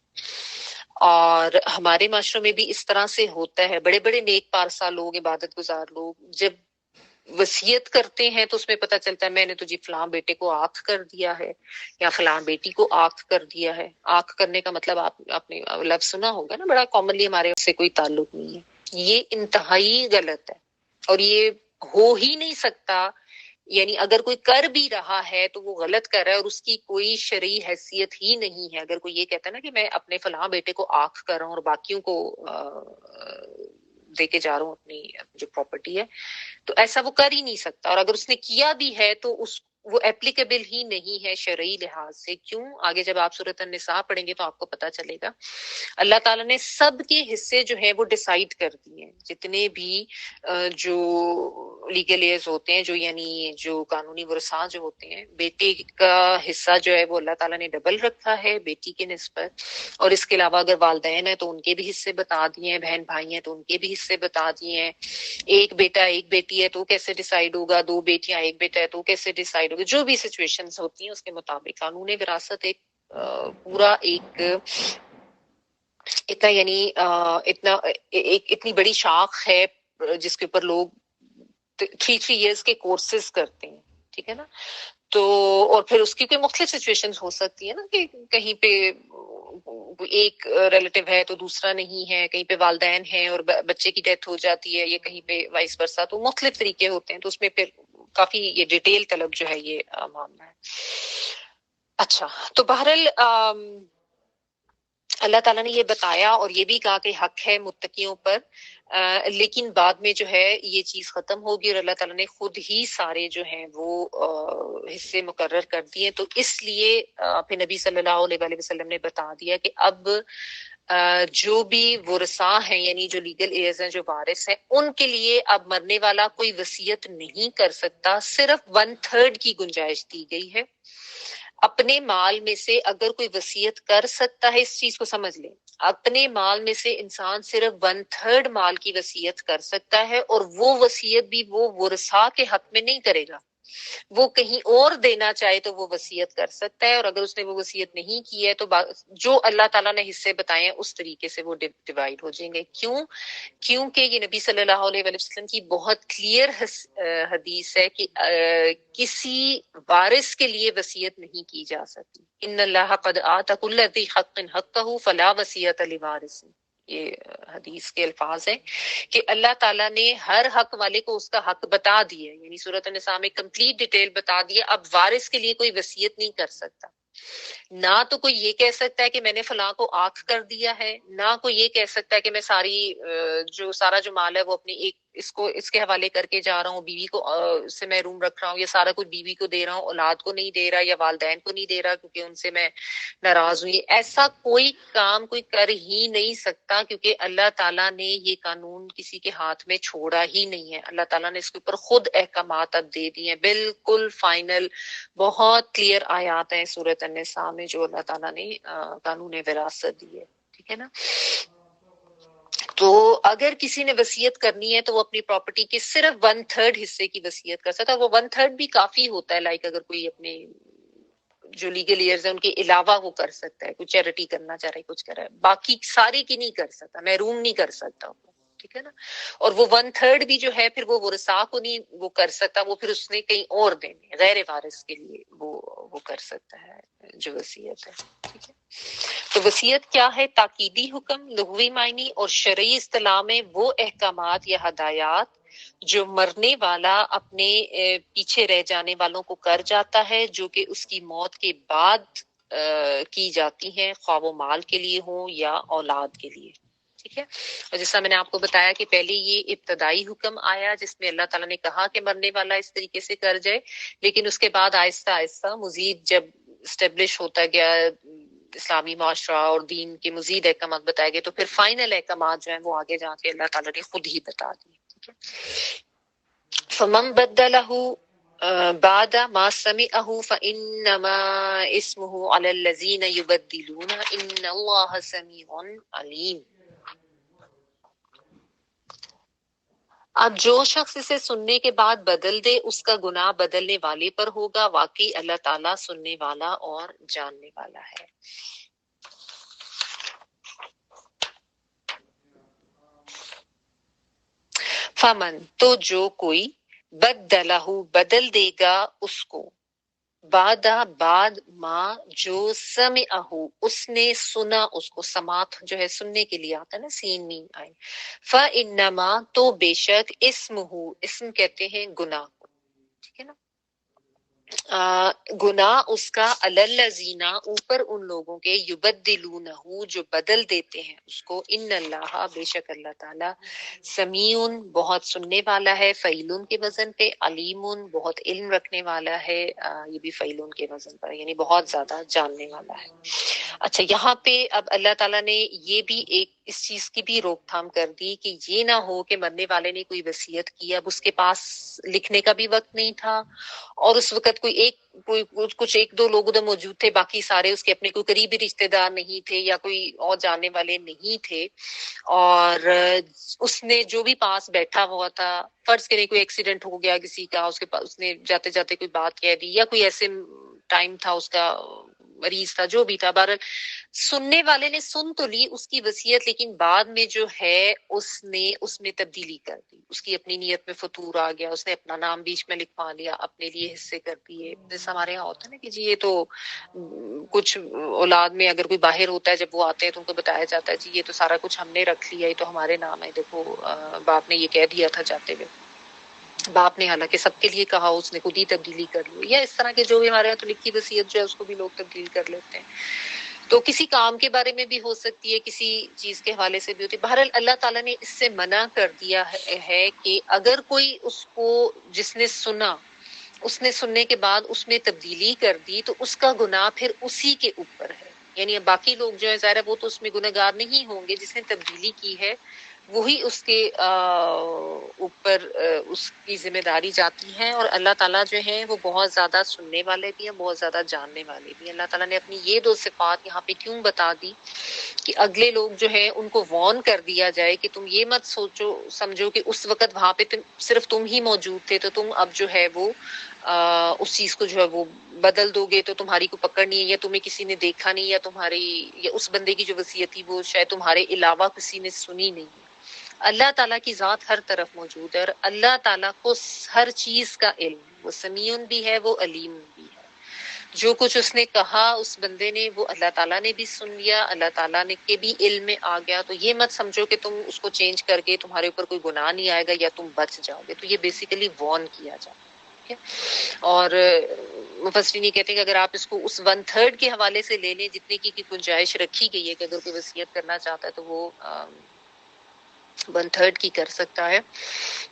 اور ہمارے معاشروں میں بھی اس طرح سے ہوتا ہے، بڑے بڑے نیک پارسا لوگ، عبادت گزار لوگ جب وصیت کرتے ہیں تو اس میں پتہ چلتا ہے میں نے تو جی فلاں بیٹے کو آنکھ کر دیا ہے، یا فلاں بیٹی کو آنکھ کر دیا ہے۔ آنکھ کرنے کا مطلب آپ نے لفظ سنا ہوگا نا، بڑا کامنلی، ہمارے سے کوئی تعلق نہیں ہے، یہ انتہائی غلط ہے، اور یہ ہو ہی نہیں سکتا، یعنی اگر کوئی کر بھی رہا ہے تو وہ غلط کر رہا ہے، اور اس کی کوئی شرعی حیثیت ہی نہیں ہے۔ اگر کوئی یہ کہتا ہے نا کہ میں اپنے فلاں بیٹے کو آنکھ کر رہا ہوں اور باقیوں کو دے کے جا رہا ہوں اپنی جو پراپرٹی ہے، تو ایسا وہ کر ہی نہیں سکتا، اور اگر اس نے کیا بھی ہے تو وہ ایپلیکیبل ہی نہیں ہے شرعی لحاظ سے۔ کیوں؟ آگے جب آپ سورۃ النساء پڑھیں گے تو آپ کو پتہ چلے گا، اللہ تعالیٰ نے سب کے حصے جو ہیں وہ ڈیسائیڈ کر دیے ہیں، جتنے بھی جو لیگل ایئرز ہوتے ہیں، جو یعنی جو قانونی ورثاء جو ہوتے ہیں، بیٹے کا حصہ جو ہے وہ اللہ تعالیٰ نے ڈبل رکھا ہے بیٹی کے نسبت، اور اس کے علاوہ اگر والدین ہیں تو ان کے بھی حصے بتا دیے ہیں، بہن بھائی ہیں تو ان کے بھی حصے بتا دیے ہیں، ایک بیٹا ایک بیٹی ہے تو کیسے ڈیسائیڈ ہوگا، دو بیٹیاں ایک بیٹا ہے تو کیسے ڈیسائیڈ ہوگا، جو بھی سچویشنز ہوتی ہیں اس کے مطابق قانون وراثت ایک پورا ایک اتنا، یعنی اتنا ایک اتنی بڑی شاخ ہے جس کے اوپر لوگ 3 ایئرس کے کورسز کرتے ہیں، ٹھیک ہے نا۔ تو اور پھر اس کی کوئی مختلف سچویشنز ہو سکتی ہے نا، کہ کہیں پہ ایک ریلیٹیو ہے تو دوسرا نہیں ہے، کہیں پہ والدین ہیں اور بچے کی ڈیتھ ہو جاتی ہے، یا کہیں پہ وائس ورسا، تو مختلف طریقے ہوتے ہیں، تو اس میں پھر کافی یہ ڈیٹیل طلب جو ہے یہ معاملہ ہے۔ اچھا، تو بہرحال اللہ تعالیٰ نے یہ بتایا اور یہ بھی کہا کہ حق ہے متقیوں پر، لیکن بعد میں جو ہے یہ چیز ختم ہوگی، اور اللہ تعالیٰ نے خود ہی سارے جو ہیں وہ حصے مقرر کر دیے، تو اس لیے پھر نبی صلی اللہ علیہ وسلم نے بتا دیا کہ اب جو بھی ورثاء ہیں، یعنی جو لیگل ایئرز ہیں، جو وارث ہیں، ان کے لیے اب مرنے والا کوئی وصیت نہیں کر سکتا، صرف 1/3 کی گنجائش دی گئی ہے، اپنے مال میں سے اگر کوئی وصیت کر سکتا ہے، اس چیز کو سمجھ لیں، اپنے مال میں سے انسان صرف 1/3 مال کی وصیت کر سکتا ہے، اور وہ وصیت بھی وہ ورثاء کے حق میں نہیں کرے گا، وہ کہیں اور دینا چاہے تو وہ وصیت کر سکتا ہے، اور اگر اس نے وہ وصیت نہیں کی ہے تو جو اللہ تعالیٰ نے حصے بتائے ہیں اس طریقے سے وہ ڈیوائڈ ہو جائیں گے۔ کیوں؟ کیونکہ یہ نبی صلی اللہ علیہ وآلہ وسلم کی بہت کلیئر حدیث ہے کہ کسی وارث کے لیے وصیت نہیں کی جا سکتی۔ ان اللہ قد آتى كل ذی حق حقہ فلا وصیۃ لوارث، یہ حدیث کے الفاظ ہیں کہ اللہ تعالیٰ نے ہر حق والے کو اس کا حق بتا دیا، یعنی سورۃ النساء میں کمپلیٹ ڈیٹیل بتا دیا، اب وارث کے لیے کوئی وصیت نہیں کر سکتا۔ نہ تو کوئی یہ کہہ سکتا ہے کہ میں نے فلاں کو آنکھ کر دیا ہے، نہ کوئی یہ کہہ سکتا ہے کہ میں سارا جو مال ہے وہ اپنی ایک اس کے حوالے کر کے جا رہا ہوں، بیوی کو سے محروم رکھ رہا ہوں، یا سارا کچھ بیوی کو دے رہا ہوں، اولاد کو نہیں دے رہا، یا والدین کو نہیں دے رہا کیونکہ ان سے میں ناراض ہوں۔ ایسا کوئی کام کوئی کر ہی نہیں سکتا، کیونکہ اللہ تعالیٰ نے یہ قانون کسی کے ہاتھ میں چھوڑا ہی نہیں ہے۔ اللہ تعالیٰ نے اس کے اوپر خود احکامات اب دے دیے ہیں، بالکل فائنل، بہت کلیئر آیات ہیں سورۃ النساء میں جو اللہ تعالیٰ نے قانون وراثت دی ہے، ٹھیک ہے نا۔ تو اگر کسی نے وصیت کرنی ہے تو وہ اپنی پراپرٹی کے صرف 1/3 حصے کی وصیت کر سکتا ہے، وہ 1/3 بھی کافی ہوتا ہے، لائک اگر کوئی اپنے جو لیگل ایئرز ہیں ان کے علاوہ وہ کر سکتا ہے، کوئی چیریٹی کرنا چاہ رہا ہے، کچھ کر رہا ہے، باقی سارے کی نہیں کر سکتا، محروم نہیں کر سکتا وہ، ٹھیک ہے نا۔ اور وہ 1/3 بھی جو ہے پھر وہ ورثاء کو نہیں وہ کر سکتا، وہ پھر اس نے کہیں اور دینے غیر وارث کے لیے وہ کر سکتا ہے جو وصیت ہے، ٹھیک ہے۔ تو وصیت کیا ہے؟ تاکیدی حکم لغوی معنی اور شرعی اصطلاح میں وہ احکامات یا ہدایات جو مرنے والا اپنے پیچھے رہ جانے والوں کو کر جاتا ہے، جو کہ اس کی موت کے بعد کی جاتی ہیں، خواہ وہ مال کے لیے ہوں یا اولاد کے لیے، ٹھیک ہے۔ اور جیسا میں نے آپ کو بتایا کہ پہلے یہ ابتدائی حکم آیا جس میں اللہ تعالیٰ نے کہا کہ مرنے والا اس طریقے سے کر جائے، لیکن اس کے بعد آہستہ آہستہ مزید جب اسٹیبلش ہوتا گیا اسلامی معاشرہ اور دین کے مزید احکامات بتائے گئے، تو پھر فائنل احکامات جو ہیں وہ آگے جا کے اللہ تعالیٰ نے خود ہی بتا دیے، ٹھیک ہے۔ فمن بدلہ بعد ما سمعه فإنما اسمه على الذين يبدلون إن الله سميع عليم۔ اب جو شخص اسے سننے کے بعد بدل دے اس کا گناہ بدلنے والے پر ہوگا، واقعی اللہ تعالیٰ سننے والا اور جاننے والا ہے۔ فمن تو جو کوئی بدلہ بدل دے گا اس کو، بعد ما جو سمعہ اس نے سنا، اس کو سماعت جو ہے سننے کے لیے آتا ہے نا، سین میم آئے، فانما تو بے شک اسم کہتے ہیں گناہ کو، ٹھیک ہے نا۔ گناہ اس کا الذین اوپر ان لوگوں کے یبدلونہ جو بدل دیتے ہیں اس کو، ان اللہ بے شک اللہ تعالی سمیع بہت سننے والا ہے، فعیلون کے وزن پہ، علیم بہت علم رکھنے والا ہے، یہ بھی فعیلون کے وزن پر یعنی بہت زیادہ جاننے والا ہے۔ اچھا، یہاں پہ اب اللہ تعالیٰ نے یہ بھی ایک اس چیز کی بھی روک تھام کر دی کہ یہ نہ ہو کہ مرنے والے نے کوئی وصیت کی، اب اس کے پاس لکھنے کا بھی وقت نہیں تھا، اور اس وقت کچھ ایک دو لوگ ادھر موجود تھے، باقی سارے اس کے اپنے کوئی قریبی رشتے دار نہیں تھے یا کوئی اور جاننے والے نہیں تھے، اور اس نے جو بھی پاس بیٹھا ہوا تھا، فرض کریں کوئی ایکسیڈنٹ ہو گیا کسی کا، اس کے پاس اس نے جاتے جاتے کوئی بات کہہ دی، یا کوئی ایسے ٹائم تھا اس کا مریض تھا، جو بھی تھا، بہرحال سننے والے نے سن تو لی اس کی وصیت، لیکن بعد میں جو ہے اس نے اس میں تبدیلی کر دی، اس کی اپنی نیت میں فطور آ گیا، اس نے اپنا نام بیچ میں لکھوا لیا، اپنے لیے حصے کر دیے، جیسے ہمارے یہاں ہوتا ہے نا کہ جی یہ تو کچھ اولاد میں اگر کوئی باہر ہوتا ہے جب وہ آتے ہیں تو ان کو بتایا جاتا ہے جی یہ تو سارا کچھ ہم نے رکھ لیا، یہ تو ہمارے نام ہے، دیکھو باپ نے یہ کہہ دیا تھا جاتے ہوئے، باپ نے حالانکہ سب کے لیے کہا، اس نے خود ہی تبدیلی کر لی، یا اس طرح کے جو بھی ہمارے یہاں تو لکھی وصیت جو ہے اس کو بھی لوگ تبدیل کر لیتے ہیں، تو کسی کام کے بارے میں بھی ہو سکتی ہے، کسی چیز کے حوالے سے بھی ہوتی ہے۔ بہرحال اللہ تعالیٰ نے اس سے منع کر دیا ہے کہ اگر کوئی اس کو جس نے سنا، اس نے سننے کے بعد اس میں تبدیلی کر دی تو اس کا گناہ پھر اسی کے اوپر ہے، یعنی باقی لوگ جو ہے ظاہر ہے وہ تو اس میں گنہگار نہیں ہوں گے، جس نے تبدیلی کی ہے وہی اس کے اوپر اس کی ذمہ داری جاتی ہے. اور اللہ تعالیٰ جو ہے وہ بہت زیادہ سننے والے بھی ہیں، بہت زیادہ جاننے والے بھی ہیں. اللہ تعالیٰ نے اپنی یہ دو صفات یہاں پہ کیوں بتا دی کہ اگلے لوگ جو ہے ان کو وارن کر دیا جائے کہ تم یہ مت سمجھو کہ اس وقت وہاں پہ صرف تم ہی موجود تھے تو تم اب جو ہے وہ اس چیز کو جو ہے وہ بدل دو گے تو تمہاری کو پکڑ نہیں ہے، یا تمہیں کسی نے دیکھا نہیں، یا اس بندے کی جو وصیت تھی وہ شاید تمہارے علاوہ کسی نے سنی نہیں. اللہ تعالیٰ کی ذات ہر طرف موجود ہے، اور اللہ تعالیٰ کو ہر چیز کا علم، وہ سمیع بھی ہے، وہ علیم بھی ہے. جو کچھ اس نے کہا اس بندے نے وہ اللہ تعالیٰ نے بھی سن لیا، اللہ تعالیٰ نے کے بھی علم میں آ گیا. تو یہ مت سمجھو کہ تم اس کو چینج کر کے تمہارے اوپر کوئی گناہ نہیں آئے گا یا تم بچ جاؤ گے. تو یہ بیسیکلی وارن کیا جاتا ہے. اور مفسرین یہ کہتے ہیں کہ اگر آپ اس کو اس 1/3 کے حوالے سے لے لیں جتنے کی گنجائش رکھی گئی ہے کہ اگر کوئی وصیت کرنا چاہتا ہے تو وہ 1/3 کی کر سکتا ہے،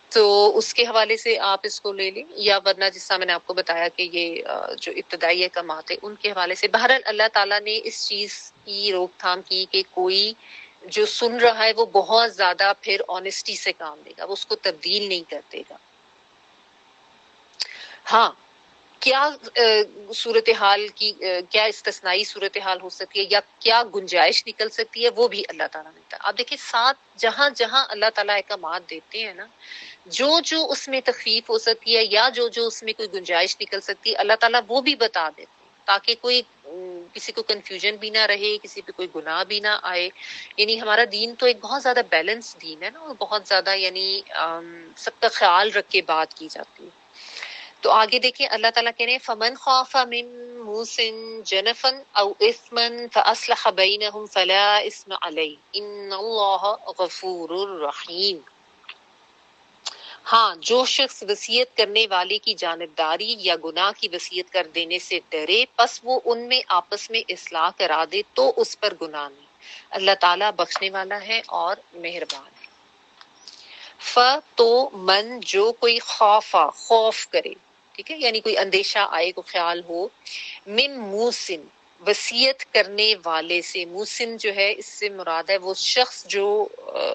تو اس کے حوالے سے آپ اس کو لے لیں. یا ورنہ جس طرح میں نے آپ کو بتایا کہ یہ جو ابتدائی احکامات ہیں ان کے حوالے سے. بہرحال اللہ تعالیٰ نے اس چیز کی روک تھام کی کہ کوئی جو سن رہا ہے وہ بہت زیادہ پھر آنیسٹی سے کام لے گا، وہ اس کو تبدیل نہیں کر دے گا. ہاں، کیا صورتحال کی کیا استثنائی صورتحال ہو سکتی ہے یا کیا گنجائش نکل سکتی ہے وہ بھی اللہ تعالیٰ نے بتایا. آپ دیکھیں ساتھ جہاں جہاں اللہ تعالیٰ احکامات دیتے ہیں نا، جو اس میں تخفیف ہو سکتی ہے یا جو اس میں کوئی گنجائش نکل سکتی ہے اللہ تعالیٰ وہ بھی بتا دیتے ہیں تاکہ کوئی کسی کو کنفیوژن بھی نہ رہے، کسی پہ کوئی گناہ بھی نہ آئے. یعنی ہمارا دین تو ایک بہت زیادہ بیلنس دین ہے نا، اور بہت زیادہ یعنی سب کا خیال رکھ کے بات کی جاتی ہے. تو آگے دیکھیں اللہ تعالیٰ کہہ رہے ہیں فمن خاف من موس جنفا او اثما فاصلح بینہم فلا اثم علیہ ان اللہ غفور رحیم. ہاں، جو شخص وصیت کرنے والے کی جانبداری یا گناہ کی وصیت کر دینے سے ڈرے پس وہ ان میں آپس میں اصلاح کرا دے تو اس پر گناہ نہیں. اللہ تعالیٰ بخشنے والا ہے اور مہربان ہے. تو من جو کوئی خوف کرے، ٹھیک ہے، یعنی کوئی اندیشہ آئے، کوئی خیال ہو، من موسن وصیت کرنے والے سے. موسن جو ہے اس سے مراد ہے وہ شخص جو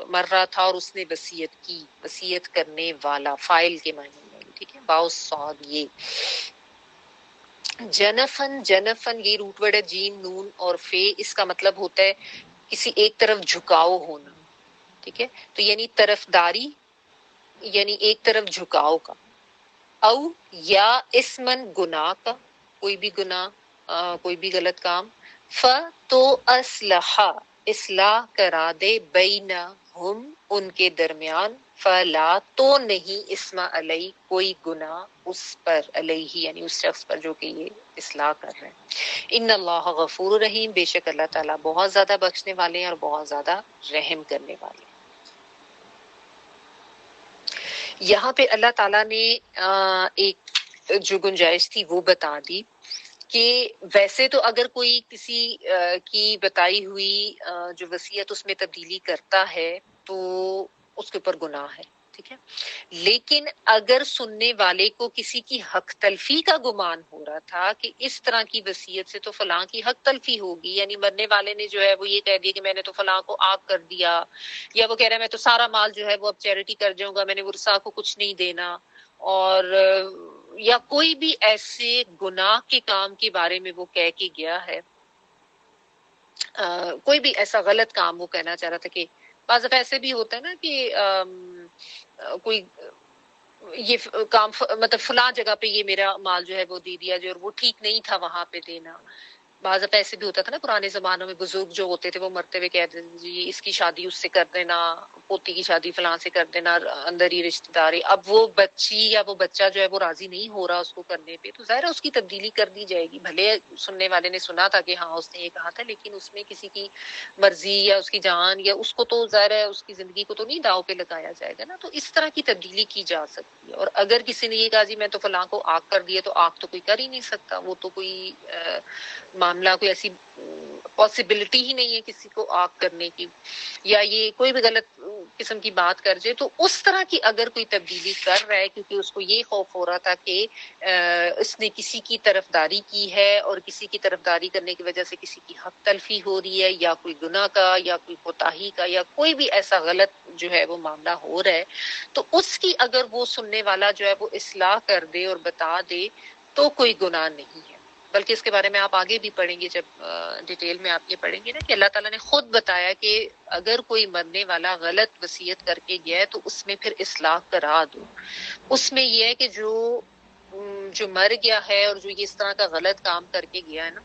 مر رہا تھا اور اس نے وصیت کی، وصیت کرنے والا فاعل کے معنی میں، ٹھیک ہے، باء صاد. یہ جنفن یہ روٹ ورڈ ہے، جیم نون اور فے. اس کا مطلب ہوتا ہے کسی ایک طرف جھکاؤ ہونا، ٹھیک ہے. تو یعنی طرفداری، یعنی ایک طرف جھکاؤ کا. او یا اسمن گناہ کا، کوئی بھی گناہ، کوئی بھی غلط کام. تو اصلاح کرا دے بینہم ان کے درمیان. فلا تو نہیں اسم علیہ کوئی گناہ اس پر، علیہ یعنی اس شخص پر جو کہ یہ اصلاح کر رہے ہیں. ان اللہ غفور رحیم، بے شک اللہ تعالیٰ بہت زیادہ بخشنے والے ہیں اور بہت زیادہ رحم کرنے والے ہیں. یہاں پہ اللہ تعالیٰ نے ایک جو گنجائش تھی وہ بتا دی کہ ویسے تو اگر کوئی کسی کی بتائی ہوئی جو وصیت اس میں تبدیلی کرتا ہے تو اس کے اوپر گناہ ہے، ٹھیک ہے. لیکن اگر سننے والے کو کسی کی حق تلفی کا گمان ہو رہا تھا کہ اس طرح کی وصیت سے تو فلاں کی حق تلفی ہوگی، یعنی مرنے والے نے جو ہے وہ یہ کہہ دیا کہ میں نے تو فلاں کو آگ کر دیا، یا وہ کہہ رہا ہے میں تو سارا مال جو ہے وہ اب چیریٹی کر جاؤں گا، میں نے ورثاء کو کچھ نہیں دینا، اور یا کوئی بھی ایسے گناہ کے کام کے بارے میں وہ کہہ کے گیا ہے، کوئی بھی ایسا غلط کام وہ کہنا چاہ رہا تھا. کہ بعض دفعہ ایسے بھی ہوتا ہے نا کہ کوئی یہ کام مطلب فلاں جگہ پہ یہ میرا مال جو ہے وہ دے دیا جو، اور وہ ٹھیک نہیں تھا وہاں پہ دینا. بعض دفعہ ایسے بھی ہوتا تھا نا پرانے زمانوں میں، بزرگ جو ہوتے تھے وہ مرتے ہوئے کہتے تھے جی اس کی شادی اس سے کر دینا، پوتی کی شادی فلاں سے کر دینا، اندر ہی رشتہ داری. اب وہ بچی یا وہ بچہ جو ہے وہ راضی نہیں ہو رہا اس کو کرنے پہ، تو ظاہر ہے اس کی تبدیلی کر دی جائے گی. بھلے سننے والے نے سنا تھا کہ ہاں اس نے یہ کہا تھا، لیکن اس میں کسی کی مرضی یا اس کی جان یا اس کو تو ظاہر ہے اس کی زندگی کو تو نہیں داؤ پہ لگایا جائے گا نا. تو اس طرح کی تبدیلی کی جا سکتی ہے. اور اگر کسی نے یہ کہا جی میں تو فلاں کو آگ کر دیا، تو آگ تو کوئی کر ہی نہیں سکتا، وہ تو کوئی معاملہ کوئی ایسی پاسبلٹی ہی نہیں ہے کسی کو آگ کرنے کی. یا یہ کوئی بھی غلط قسم کی بات کر جائے تو اس طرح کی اگر کوئی تبدیلی کر رہا ہے کیونکہ اس کو یہ خوف ہو رہا تھا کہ اس نے کسی کی طرفداری کی ہے اور کسی کی طرفداری کرنے کی وجہ سے کسی کی حق تلفی ہو رہی ہے یا کوئی گناہ کا یا کوئی کوتاہی کا یا کوئی بھی ایسا غلط جو ہے وہ معاملہ ہو رہا ہے، تو اس کی اگر وہ سننے والا جو ہے وہ اصلاح کر دے اور بتا دے تو کوئی گناہ نہیں ہے۔ بلکہ اس کے بارے میں آپ آگے بھی پڑھیں گے، جب ڈیٹیل میں آپ یہ پڑھیں گے نا کہ اللہ تعالیٰ نے خود بتایا کہ اگر کوئی مرنے والا غلط وصیت کر کے گیا ہے تو اس میں پھر اصلاح کرا دو۔ اس میں یہ ہے کہ جو مر گیا ہے اور جو اس طرح کا غلط کام کر کے گیا ہے نا،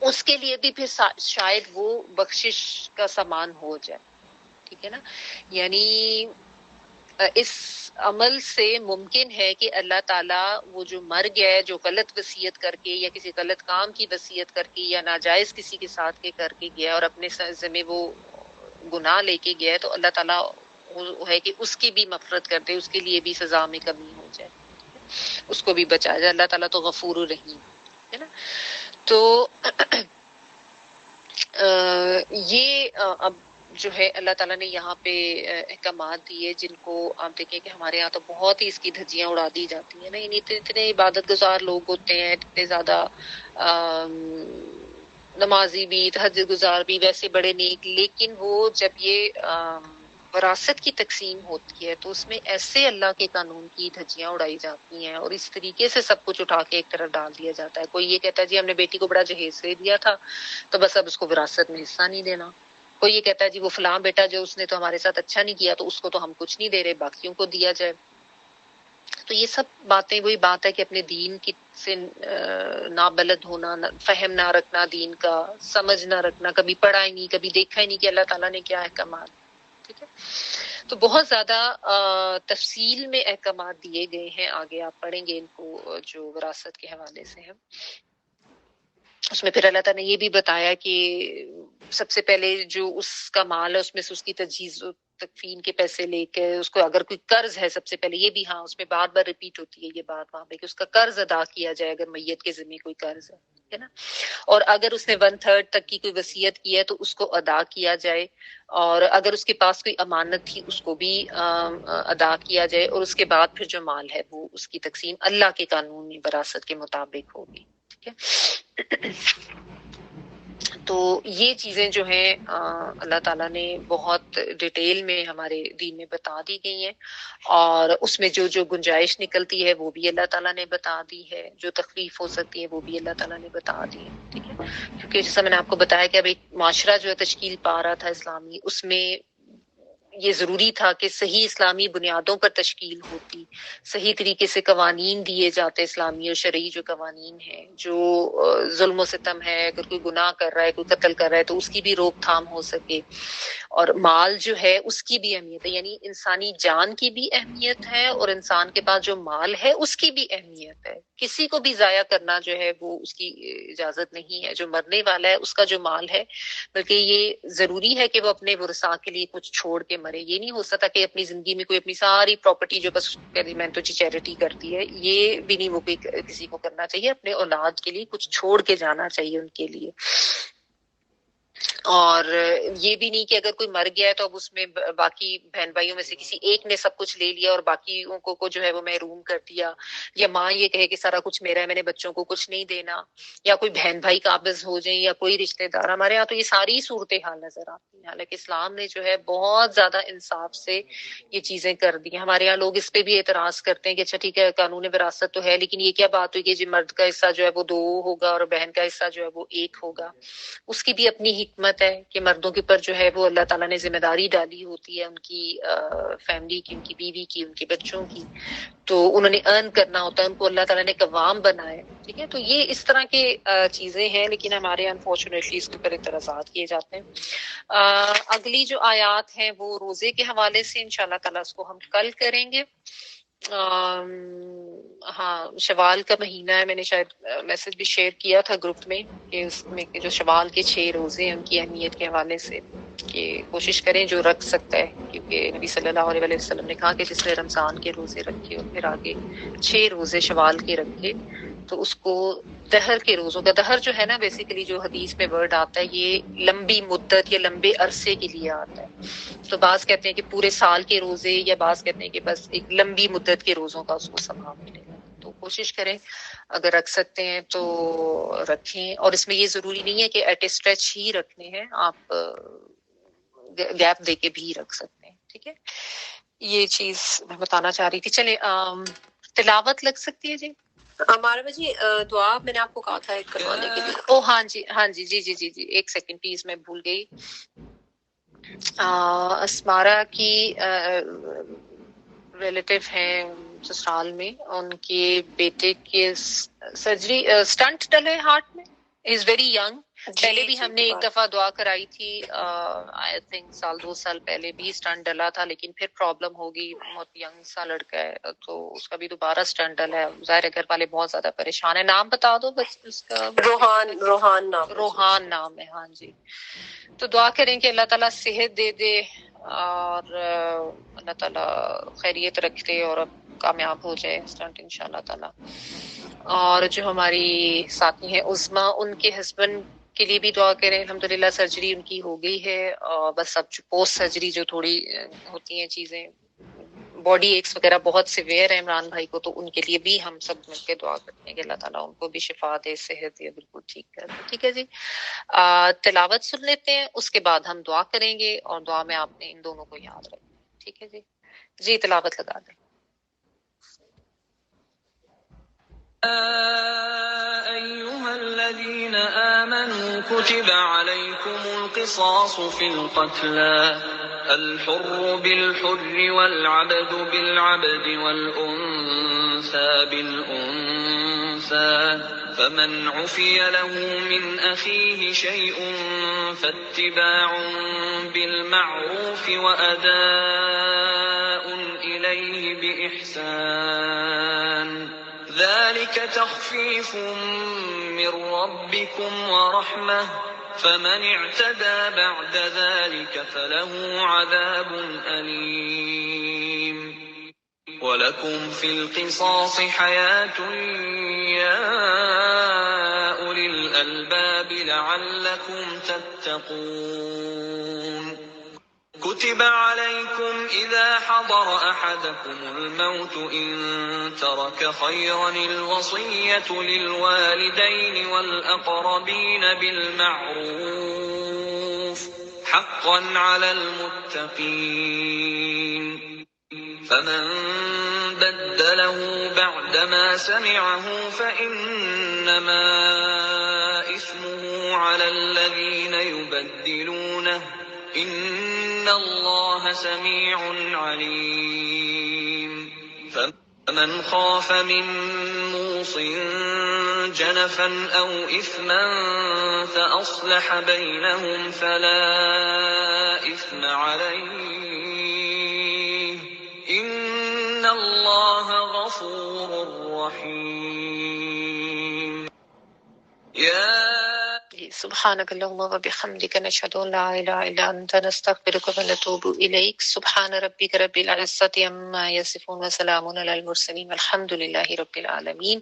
اس کے لیے بھی پھر شاید وہ بخشش کا سامان ہو جائے، ٹھیک ہے نا۔ یعنی اس عمل سے ممکن ہے کہ اللہ تعالیٰ وہ جو مر گیا ہے، جو غلط وصیت کر کے یا کسی غلط کام کی وصیت کر کے یا ناجائز کسی کے ساتھ کے کر کے گیا اور اپنے ذمہ وہ گناہ لے کے گیا ہے، تو اللہ تعالیٰ وہ ہے کہ اس کی بھی مغفرت کر دے، اس کے لیے بھی سزا میں کمی ہو جائے، اس کو بھی بچا جائے۔ اللہ تعالیٰ تو غفور الرحیم ہے نا۔ تو یہ اب جو ہے اللہ تعالیٰ نے یہاں پہ احکامات دیے جن کو آپ دیکھیں کہ ہمارے یہاں تو بہت ہی اس کی دھجیاں اڑا دی جاتی ہیں نا، یعنی اتنے عبادت گزار لوگ ہوتے ہیں، اتنے زیادہ نمازی بھی، تہجد گزار بھی، ویسے بڑے نیک، لیکن وہ جب یہ وراثت کی تقسیم ہوتی ہے تو اس میں ایسے اللہ کے قانون کی دھجیاں اڑائی جاتی ہیں اور اس طریقے سے سب کچھ اٹھا کے ایک طرف ڈال دیا جاتا ہے۔ کوئی یہ کہتا ہے جی ہم نے بیٹی کو بڑا جہیز دے دیا تھا تو بس اب اس کو وراثت میں حصہ نہیں دینا۔ کوئی یہ کہتا ہے جی وہ فلاں بیٹا جو اس نے تو ہمارے ساتھ اچھا نہیں کیا تو اس کو تو ہم کچھ نہیں دے رہے، باقیوں کو دیا جائے۔ تو یہ سب باتیں وہی بات ہے کہ اپنے دین کی سے نابلد ہونا، فہم نہ رکھنا، دین کا سمجھ نہ رکھنا، کبھی پڑھا ہی نہیں، کبھی دیکھا ہی نہیں کہ اللہ تعالیٰ نے کیا احکامات، ٹھیک ہے۔ تو بہت زیادہ تفصیل میں احکامات دیے گئے ہیں، آگے آپ پڑھیں گے ان کو جو وراثت کے حوالے سے ہیں۔ اس میں پھر اللہ تعالیٰ نے یہ بھی بتایا کہ سب سے پہلے جو اس کا مال ہے اس میں سے اس کی تجہیز و تکفین کے پیسے لے کے اس کو، اگر کوئی قرض ہے سب سے پہلے یہ بھی، ہاں اس میں بار بار ریپیٹ ہوتی ہے یہ بات وہاں پہ کہ اس کا قرض ادا کیا جائے اگر میت کے ذمہ کوئی قرض ہے نا، اور اگر اس نے 1/3 تک کی کوئی وصیت کی ہے تو اس کو ادا کیا جائے، اور اگر اس کے پاس کوئی امانت تھی اس کو بھی ادا کیا جائے، اور اس کے بعد پھر جو مال ہے وہ اس کی تقسیم اللہ کے قانون وراثت کے مطابق ہوگی، ٹھیک ہے۔ تو یہ چیزیں جو ہیں اللہ تعالیٰ نے بہت ڈیٹیل میں ہمارے دین میں بتا دی گئی ہیں، اور اس میں جو جو گنجائش نکلتی ہے وہ بھی اللہ تعالیٰ نے بتا دی ہے، جو تخفیف ہو سکتی ہے وہ بھی اللہ تعالیٰ نے بتا دی ہے، ٹھیک ہے۔ کیونکہ جیسا میں نے آپ کو بتایا کہ اب ایک معاشرہ جو ہے تشکیل پا رہا تھا اسلامی، اس میں یہ ضروری تھا کہ صحیح اسلامی بنیادوں پر تشکیل ہوتی، صحیح طریقے سے قوانین دیے جاتے، اسلامی اور شرعی جو قوانین ہیں، جو ظلم و ستم ہے، اگر کوئی گناہ کر رہا ہے، کوئی قتل کر رہا ہے تو اس کی بھی روک تھام ہو سکے، اور مال جو ہے اس کی بھی اہمیت ہے، یعنی انسانی جان کی بھی اہمیت ہے اور انسان کے پاس جو مال ہے اس کی بھی اہمیت ہے، کسی کو بھی ضائع کرنا جو ہے وہ اس کی اجازت نہیں ہے، جو مرنے والا ہے اس کا جو مال ہے، بلکہ یہ ضروری ہے کہ وہ اپنے ورثاء کے لیے کچھ چھوڑ کے مرے۔ یہ نہیں ہو سکتا کہ اپنی زندگی میں کوئی اپنی ساری پراپرٹی جو بس میں تو چیریٹی کرتی ہے، یہ بھی نہیں وہ کوئی کسی کو کرنا چاہیے، اپنے اولاد کے لیے کچھ چھوڑ کے جانا چاہیے ان کے لیے۔ اور یہ بھی نہیں کہ اگر کوئی مر گیا ہے تو اب اس میں باقی بہن بھائیوں میں سے کسی ایک نے سب کچھ لے لیا اور باقیوں کو جو ہے وہ محروم کر دیا، یا ماں یہ کہے کہ سارا کچھ میرا ہے، میں نے بچوں کو کچھ نہیں دینا، یا کوئی بہن بھائی قابض ہو جائیں یا کوئی رشتہ دار۔ ہمارے یہاں تو یہ ساری صورتحال نظر آتی ہیں، حالانکہ اسلام نے جو ہے بہت زیادہ انصاف سے یہ چیزیں کر دی ہیں۔ ہمارے یہاں لوگ اس پہ بھی اعتراض کرتے ہیں کہ اچھا ٹھیک ہے قانون وراثت تو ہے، لیکن یہ کیا بات ہوئی کہ جی مرد کا حصہ جو ہے وہ 2 ہوگا اور بہن کا حصہ جو ہے وہ 1 ہوگا۔ اس کی بھی اپنی حکمت ہے کہ مردوں کے اوپر جو ہے وہ اللہ تعالیٰ نے ذمہ داری ڈالی ہوتی ہے، ان کی فیملی کی، ان کی بیوی کی، ان کے بچوں کی، تو انہوں نے ارن کرنا ہوتا ہے، ان کو اللہ تعالیٰ نے قوام بنایا ہے، ٹھیک ہے۔ تو یہ اس طرح کے چیزیں ہیں، لیکن ہمارے انفارچونیٹلی اس کے اوپر اعتراضات کیے جاتے ہیں۔ اگلی جو آیات ہیں وہ روزے کے حوالے سے انشاءاللہ تعالیٰ اس کو ہم کل کریں گے۔ ہاں شوال کا مہینہ ہے، میں نے شاید میسج بھی شیئر کیا تھا گروپ میں کہ اس میں کہ جو شوال کے 6 روزے ہیں ان کی اہمیت کے حوالے سے کہ کوشش کریں جو رکھ سکتا ہے، کیونکہ نبی صلی اللہ علیہ وسلم نے کہا کہ جس نے رمضان کے روزے رکھے اور پھر آگے 6 روزے شوال کے رکھے تو اس کو دہر کے روزوں کا، دہر جو ہے نا بیسیکلی جو حدیث میں ورڈ آتا ہے یہ لمبی مدت یا لمبے عرصے کے لیے آتا ہے. تو بعض کہتے ہیں کہ پورے سال کے روزے، یا بعض کہتے ہیں کہ بس ایک لمبی مدت کے روزوں کا اس کو ثواب ملے گا. تو کوشش کریں اگر رکھ سکتے ہیں تو رکھیں، اور اس میں یہ ضروری نہیں ہے کہ ایٹ اے اسٹریچ ہی رکھنے ہیں، آپ گیپ دے کے بھی رکھ سکتے ہیں. ٹھیک ہے، یہ چیز میں بتانا چاہ رہی تھی. چلیں تلاوت لگ سکتی ہے جی. ہمارا جی دعا میں نے آپ کو کہا تھا ایک کروانے کے لیے. او ہاں جی ہاں جی جی جی جی جی ایک سیکنڈ پلیز، میں بھول گئی. اسمارا کی ریلیٹیو ہیں سسرال میں، ان کے بیٹے کے سرجری اسٹنٹ ڈلے ہارٹ میں، از ویری ینگ. پہلے بھی ہم نے ایک دفعہ دعا کرائی تھی، آئی تھنک سال 2 سال پہلے بھی اسٹنٹ ڈلا تھا، لیکن پھر پرابلم ہوگی. بہت ینگ سا لڑکا ہے تو اس کا بھی دوبارہ اسٹنٹ ڈلا ہے. ظاہر ہے گھر والے بہت زیادہ پریشان ہیں. نام بتا دو بس اس کا. روحان نام. روحان نام ہے، ہاں جی. تو دعا کریں کہ اللہ تعالیٰ صحت دے دے، اور اللہ تعالیٰ خیریت رکھے اور اب کامیاب ہو جائے اسٹنٹ انشاءاللہ تعالیٰ. اور جو ہماری ساتھی ہیں عظما، ان کے ہسبینڈ کے لیے بھی دعا کریں. الحمدللہ سرجری ان کی ہو گئی ہے، اور بس اب پوسٹ سرجری جو تھوڑی ہوتی ہیں چیزیں، باڈی ایکس وغیرہ بہت سیویئر ہے عمران بھائی کو، تو ان کے لیے بھی ہم سب مل کے دعا کرتے ہیں کہ اللہ تعالیٰ ان کو بھی شفا دے، صحت دے، بالکل ٹھیک کر دے. ٹھیک ہے جی. تلاوت سن لیتے ہیں، اس کے بعد ہم دعا کریں گے، اور دعا میں آپ نے ان دونوں کو یاد رکھنا. ٹھیک ہے جی. جی تلاوت لگا دیں. أيها الذين آمنوا كتب عليكم القصاص في القتلى الحر بالحر والعبد بالعبد والأنثى بالأنثى فمن عفي له من أخيه شيء فاتباع بالمعروف وأداء إليه بإحسان ذلك تخفيف من ربكم ورحمة فمن اعتدى بعد ذلك فله عذاب أليم ولكم في القصاص حياة يا أولي الألباب لعلكم تتقون كتب عليكم إذا حضر أحدكم الموت إن ترك خيرا الوصية للوالدين والأقربين بالمعروف حقا على المتقين فمن بدله بعدما سمعه فإنما إثمه على الذين يبدلونه إن الله سميع عليم فمن خاف من موص جنفا أو إثما فأصلح بينهم فلا إثم عليه إن الله غفور رحيم سبحانك اللهم وبحمدك نشهد ان لا اله الا انت نستغفرك ونتوب اليك سبحان ربك رب العزة عما يصفون وسلام على المرسلين والحمد لله رب العالمين.